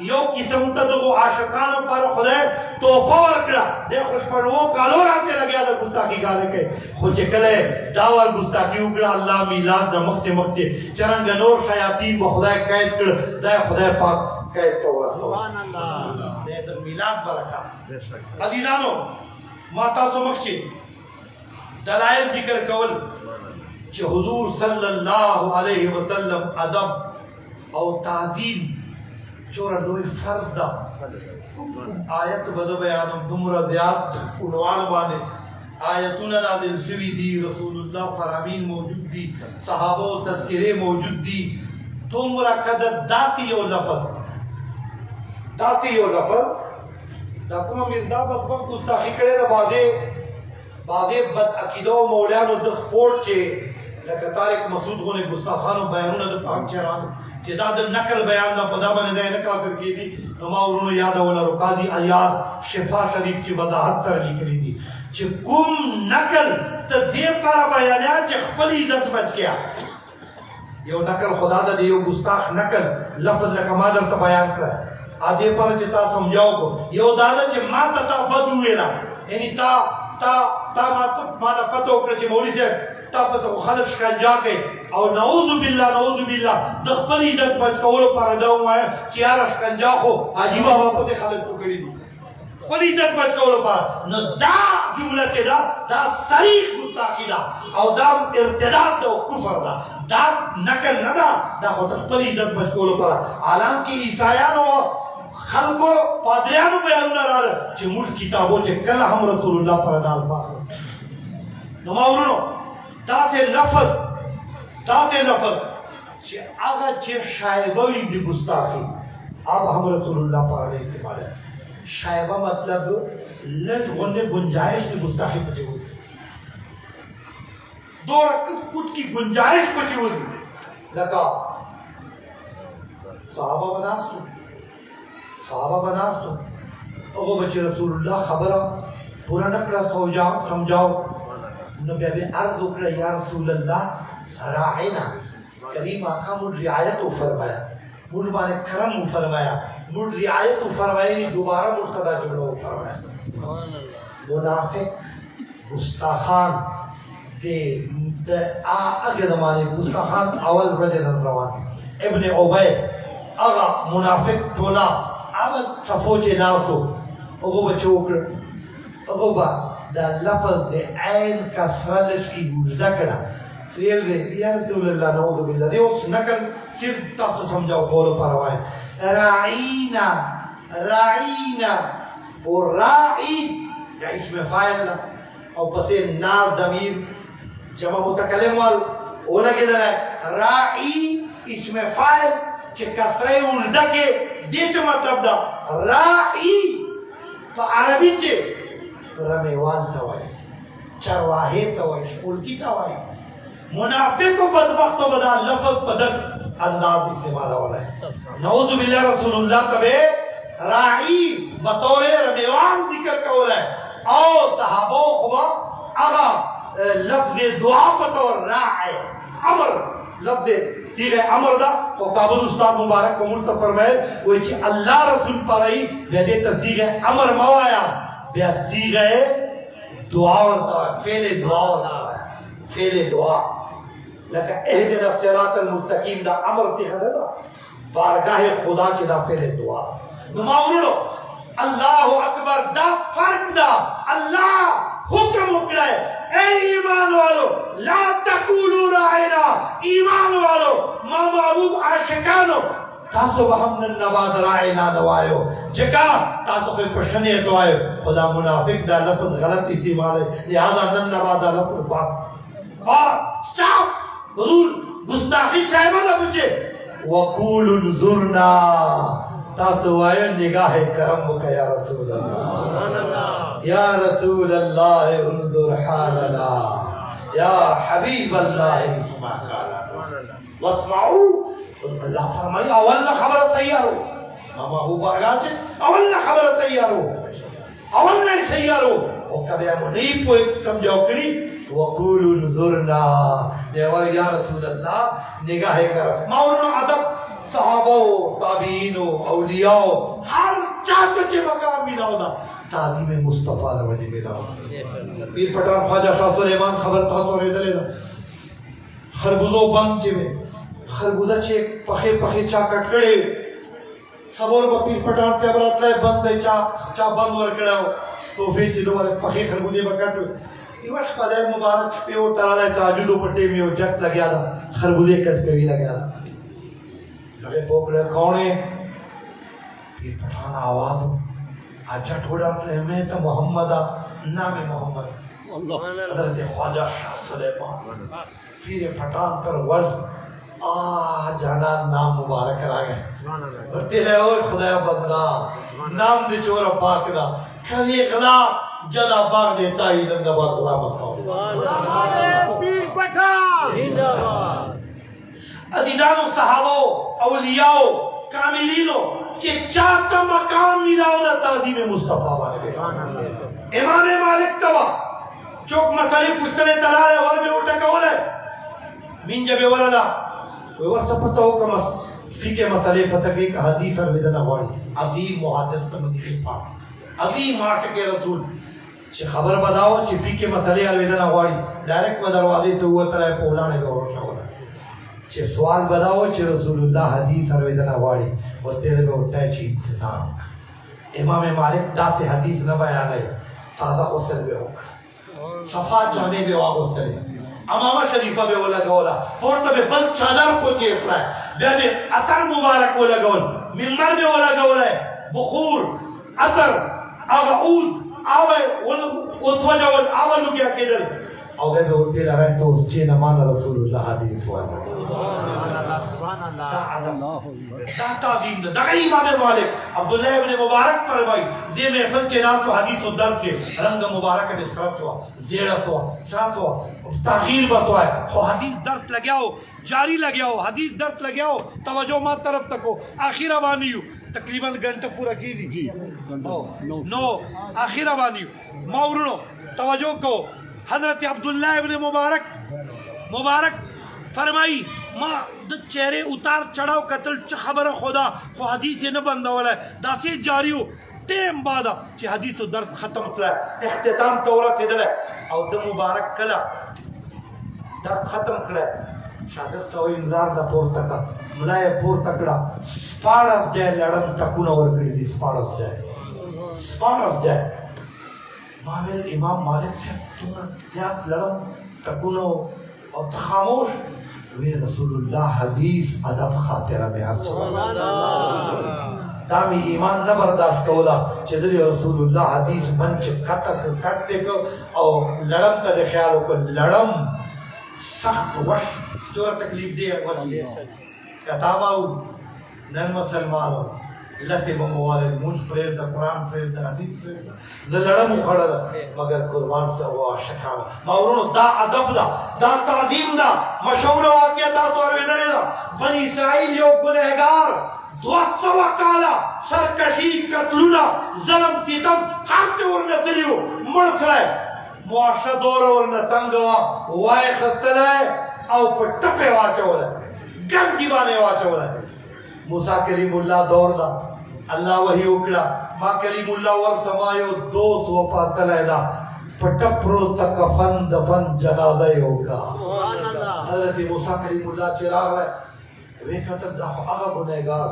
یو قسم تدو عاشقان پر خدای توفہ ورکڑا دے خوش پر وہ کالو راتے لگیا دا گستاخی گانے کے خوش چکلے داور گستاخی اگڑا اللہ میلاد دا مخت چرنگ نور شیاطین با خدای قید کر دے خدای پاک قید کر سبحان اللہ دے در میلاد برکا. عزیزانو ماتا تو مخشی دلائل ذکر کول چھ حضور صلی اللہ علیہ وسلم ادب او تعظیم چورا دوی فرض دا آیت بدو بیانم دمرا زیاد عنوان بانے آیتون نازل سوی دی رسول اللہ فرامین موجود دی صحابہ و تذکرے موجود دی دمرا قدر داتی و لفظ دا کما مردا بدبخت گستاخی کرے دا بادے بد عقیدہ و مولیانو دا سپورٹ چے لکہ طارق مسعود ہونے گستاخانو بیانون دا پاک چران کہ دا نقل بیان نہ پدا بنے دے نہ کافر کی دی نما انہوں یاد اولا رکا دی آیات شفا شریف کی وضاحت تر لکھی دی کہ کم نقل تا دے پارا بیانیا کہ خپل عزت بچ گیا. یو نقل خدا دا دے یو گستاخ نقل لفظ لکا مادر تا بیان کرا آدھے پر جتا سمجھاؤ کو یو دادا چھ ما تا بد ہوئے نا یعنی تا مانا پتہ اکڑا چھ مولی سے تا پس خلق شکنجا کے او نعوذ باللہ دخپل عزت بچ کولو پر داؤں آئے چیارا شکنجا خو عجیبہ واپس خلق کو کری دی پل عزت بچ کولو پر نو دا جملہ چے دا صریح گستاخی دا او دا ارتداد دا کفر دا نقل ندا دا خود دخپل عزت بچ کولو پر عالم کی عیسائیانو خلقو پادریانو بیانونا را رہا چے ملک کتابو چے کل ہم رسول اللہ پر دال پاک نماورنو داتے لفظ چے آگا چے شائبوی دی گستاخی اب ہم رسول اللہ پر علیہ استعمال ہے. شائبہ مطلب لٹ غنے گنجائش دی گستاخی پچے ہوئی دو رکت کٹ کی گنجائش پچے ہوئی لگا صحابہ بناستو اگو بچے رسول اللہ خبرہ پورا نکڑا سمجھاؤ نو بے عرض اکڑا یا رسول اللہ راعینا کریم آقا مجھ رعایت فرمایا مجھ بانے کرم فرمایا مجھ رعایت فرمایا نہیں دوبارہ مجھتدہ جملہ فرمایا. منافق گستاخان دے اگر زمانے گستاخان اول رجل روان ابن عبی اگا منافق تولا اول صفوچے ناسو اگو بچوکر اگو با دا لفظ دے عین کسرلش کی ذکرہ فیل رہے یا رسول اللہ نعوذ باللہ دے اس نقل صرف تاسو سمجھاؤ قولو پروائے راعینا اور راعی یا اسم فائل اور پسے نار ضمیر جمع متکلم وال اولا کے در ہے راعی اسم فائل چھ کسرے الڈا کے دیچ مطلب دا راعی پا عربی چھ رمیوان توائی چرواہے توائی شکولکی توائی. منافق و بدبخت و بدا لفظ پدک انداز استعمال والا ہے. نعوذ باللہ رسول اللہ کبھے راعی بطور رمیوان ذکر کولا ہے او صحابوں خوا اگا لفظ دعا بطور راعی عمر لفظ سیغ عمر دا تو قابل استاد مبارک کو مرتب فرمائے وہ کہ اللہ رسول پرائی بیدے تسیغ عمر موایا بیا سیغ دعا ورطا فیل دعا ورطا فیل دعا لکه اهدنا الصراط المستقیم دا امر تی خدا دا بارگاہ خدا کی دا پہلے دعا نو ما ورلو اللہ اکبر دا فرق دا اللہ حکم اکڑا ہے اے ایمان والو لا تقولوا راعنا ایمان والو ما معبوب عاشقانو تاسو به هم نن نباد راعنا نوایو جگہ تاسو خیل پرشنی تو آئے خدا منافق دا لفظ غلط استعمال ہے لہذا نن نباد دا لفظ پاک اور سٹاپ حضور گستاخی صاحبہ نہ پوچھے وقول انظرنا تاسو آئے نگاہ کرم کا یا رسول اللہ یا رسول اللہ انظر حالنا یا حبیب اللہ اسمع قالنا واسمعو اللہ فرمائی اول نہ خبر تیار ہو ماما ہو بارگاہ سے اول نہ خبر تیار ہو اول نہ تیار ہو اور کبھی ہم نہیں پوئے سمجھو کری وقول انظرنا یا رسول اللہ نگاہ کرم مولانا ادب صحابہ تابعین اولیاء ہر چاہتے کے مقام ملاؤ نا تعظیم مصطفیٰ لوجہ ملاؤ پیر پٹان خواجہ شاہ سلیمان خبر پاسو ریدہ لینا خربوزو بند چے میں خربوزہ چے پخے پخے چا کٹ کڑے سبور با پیر پٹان سے عبرات لائے بند بے چا بند ورکڑا ہو تو پھر چلو والے پخے خربوزے با کٹ ایوش خدای مبارک پہ وہ ترالے تاجدو پٹے میں وہ جٹ لگیا تھا خربوزے کٹ کری لگیا تھا لگے پوکڑے کونے پیر پٹھان آواز اچھا تھوڑا میں تو محمد نام محمد حضرت خواجہ شاہ سلیمان پیر پٹھان کر ول جانا نام مبارک را گئے بڑھتے ہیں اور خدا بندہ نام دے چورا پاک دا کبھی غلا جدا باغ دیتا ہی ننگا باغ غلا بتاؤ پیر پٹھان عزیزانو صحابو اولیاء کاملینو چی چاہتا مقام ملاؤنا تعظیم مصطفیٰ بارے امام مالک توا چوک مسئلے پشتلے دلالے ور میں اٹھا کولے من جبے ورلا کوئی ورسا پتہ ہو کہ فقہ مسئلے پتہ کہ حدیث اور بدنہ واری عظیم محادث تمدیخ پاک عظیم آٹھ کے رسول چی خبر بداؤ چی فقہ مسئلے اور بدنہ واری ڈائریکٹ میں دروازے تو ہوا طرح پولانے میں اور اٹھا چه سوال بداو چه رسول الله حدیث رویدنا واری و تیرے میں اٹھتا ہے چی انتظام امام مالک داتے حدیث نہ بیان ہے تازہ غسل بے ہوگا صفات جانے بے واغ غسلے امام شریفہ بے اولا گولا پورتا بے بل چادر کو چیپ رہا ہے بے بے عطر مبارک اولا گول ممبر بے اولا گولا ہے بخور عطر آغا عود آوے اتوجہ آوہ لگیا کدل اور بے اٹھتے رہا ہے تو اس چین امان رسول اللہ حدیث والا دا تعظیم دا امام مالک عبداللہ ابن مبارک فرمائی زی محفل کے نام تو حدیث و درد کے رنگ مبارک میں سرط ہوا زیرت ہوا شرط ہوا تغییر بس ہوا ہے خو حدیث درد لگیا ہو جاری لگیا ہو حدیث درد لگیا ہو توجہ مات طرف تک ہو آخر آبانی ہو تقریباً گھنٹہ پورا کی لی نو آخر آبانی ہو مورنو توجہ کو حضرت عبداللہ ابن مبارک فرمائی ماں دا چہرے اتار چڑھاو قتل چھ خبر خدا خو حدیث نہ بندہ والا ہے دا سے جاری ہو ٹیم بادا چھ حدیث و درس ختم کلا ہے اختتام تورا سے دل ہے اور دا مبارک کلا درس ختم کلا ہے شاگرد تو انذار دا پور تکا ملائے پور تکڑا سپارس جائے لڑم تکونا ورکڑی دی سپارس جائے ماویل امام مالک سے تیاد لڑم تکونو اور تخاموش وی رسول اللہ حدیث ادب خاطرہ میں حق سبحان دامی ایمان نہ برداشت کولا چیزلی رسول اللہ حدیث منچ کٹے کو اور لڑم کا دے خیالو کو لڑم سخت وش چور تکلیف دے وکی کتاباو نن مسلمانو لتے بموال المنج پریر دا قرآن پریر دا حدیث پریر دا لڑم اخڑا دا مگر قربان سے وہ شکاوا مورونو دا ادب دا تعظیم دا مشہور واقعہ دا تو ارویدنے دا بنی اسرائیل یو گنہگار 200 کالا سرکشی قتلونا ظلم ستم ہر سے ورنہ دلیو مرسلے معاشرہ دور ورنہ تنگوا وائے خستلے او پر ٹپے واچو لے گم جیبانے واچو لے موسیٰ کلیم اللہ دور دا اللہ وحی اکڑا ما کلیم اللہ ور سمایو 200 وفات تلیدہ پٹپرو تک فن دفن جنازہ ہوگا حضرت حضرت موسیٰ کلیم اللہ چراغ ہے وہ کہتا دا آغا گنہگار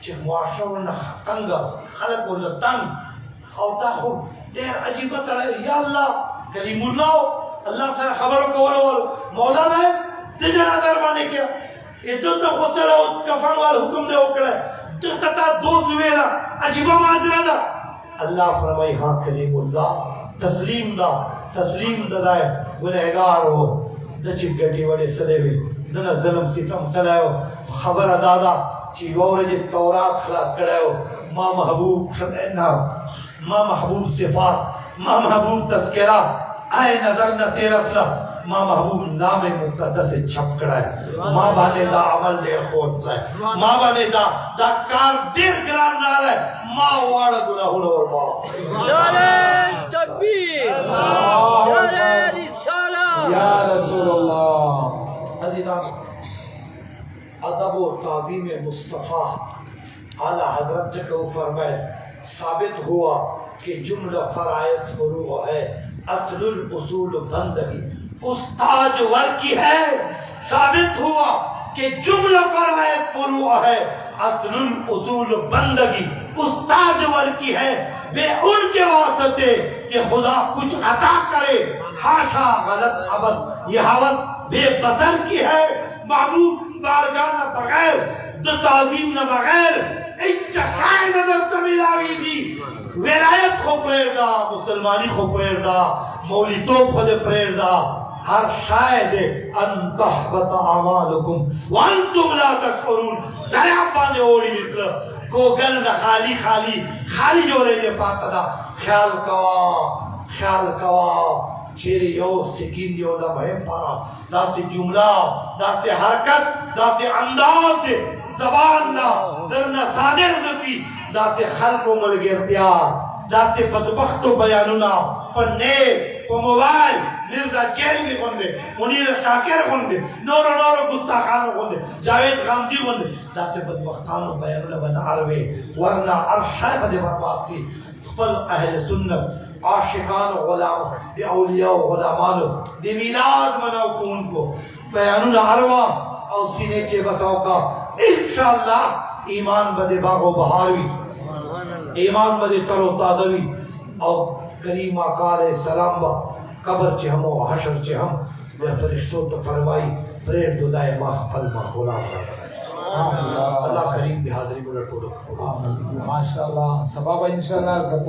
چھ معاشرہ ورنہ تنگا خلق ورنہ تنگ او دا خود دیر عجیبت رہے یا اللہ کلیم اللہ سے خبر کو مولانا ہے تجھے نظر مانے کیا یہ دو تا غسل ہو کفن وال حکم دے اکڑے تتا دو زویرہ عجیبہ ماجرہ دا اللہ فرمائی ہاں کلیم اللہ تسلیم دا دائے گنہگار ہو نہ چگٹی وڑے سلے ہوئے نہ ظلم ستم سلے ہو خبر ادادا چی گور جی تورات خلاص کرے ہو ماں محبوب خدینا ماں محبوب صفات ماں محبوب تذکرہ آئے نظر نہ تیرا فلا ماں محبوب نام مقدس چھپ کڑا ہے ماں بانے دا عمل دیر خورت ہے ماں بانے دا کار دیر گران نال ہے ماں وارد گناہ اور ماں نعرہ تکبیر نعرہ رسالہ یا رسول اللہ عزیزان ادب و تعظیم مصطفیٰ اعلی حضرت کو فرمائے ثابت ہوا کہ جملہ فرائض فروع ہے اصل الاصول بندگی استاج ور کی ہے ثابت ہوا کہ جملہ فرائض فروع ہے اصل الاصول بندگی استاج ور کی ہے بے ان کے واسطے کہ خدا کچھ عطا کرے حاشا غلط عبد یہ حوث بے بدل کی ہے محبوب بارگاہ نہ بغیر دو تعظیم نہ بغیر اچھائے نظر کمیلاوی دی ولایت خو پریردہ مسلمانی خو پریردہ مولیتوں خود پریردہ ہر شاید ان تحبط اعمالکم وانتم لا تشعرون دریاب بانے اوڑی مثل گوگل نہ خالی جو رہے دے پاکدہ خیال کوا چیری یو سکین یو لمحے پارا داتی جملہ داتی حرکت داتی انداز زبان نا درنا صادر نتی داتی خلق و ملگرتیار داتی بدبخت و بیانونا پنے و موبائل مرزا جیل بھی بندے منیر شاکر بندے نورو گستاخان بندے جاوید خامدی بندے داتی بدبختان و بیانونا بناروے ورنہ عرشای بدے برباد تھی خپل اہل سنت عاشقان و غلام دی اولیاء و غلامانو دی میلاد مناو کون کو بیانون عروا او سینے کے بتاو کا انشاءاللہ ایمان بدے باغ و بہاروی ایمان بدے تر و تازوی او کریم آقا علیہ السلام با قبر چے ہم و حشر چے ہم وہ فرشتوں تو فرمائی پریر دو دائے ماہ پل ماہ غلام اللہ کریم دی حاضری کو لٹو رکھو ماشاءاللہ سبابہ انشاءاللہ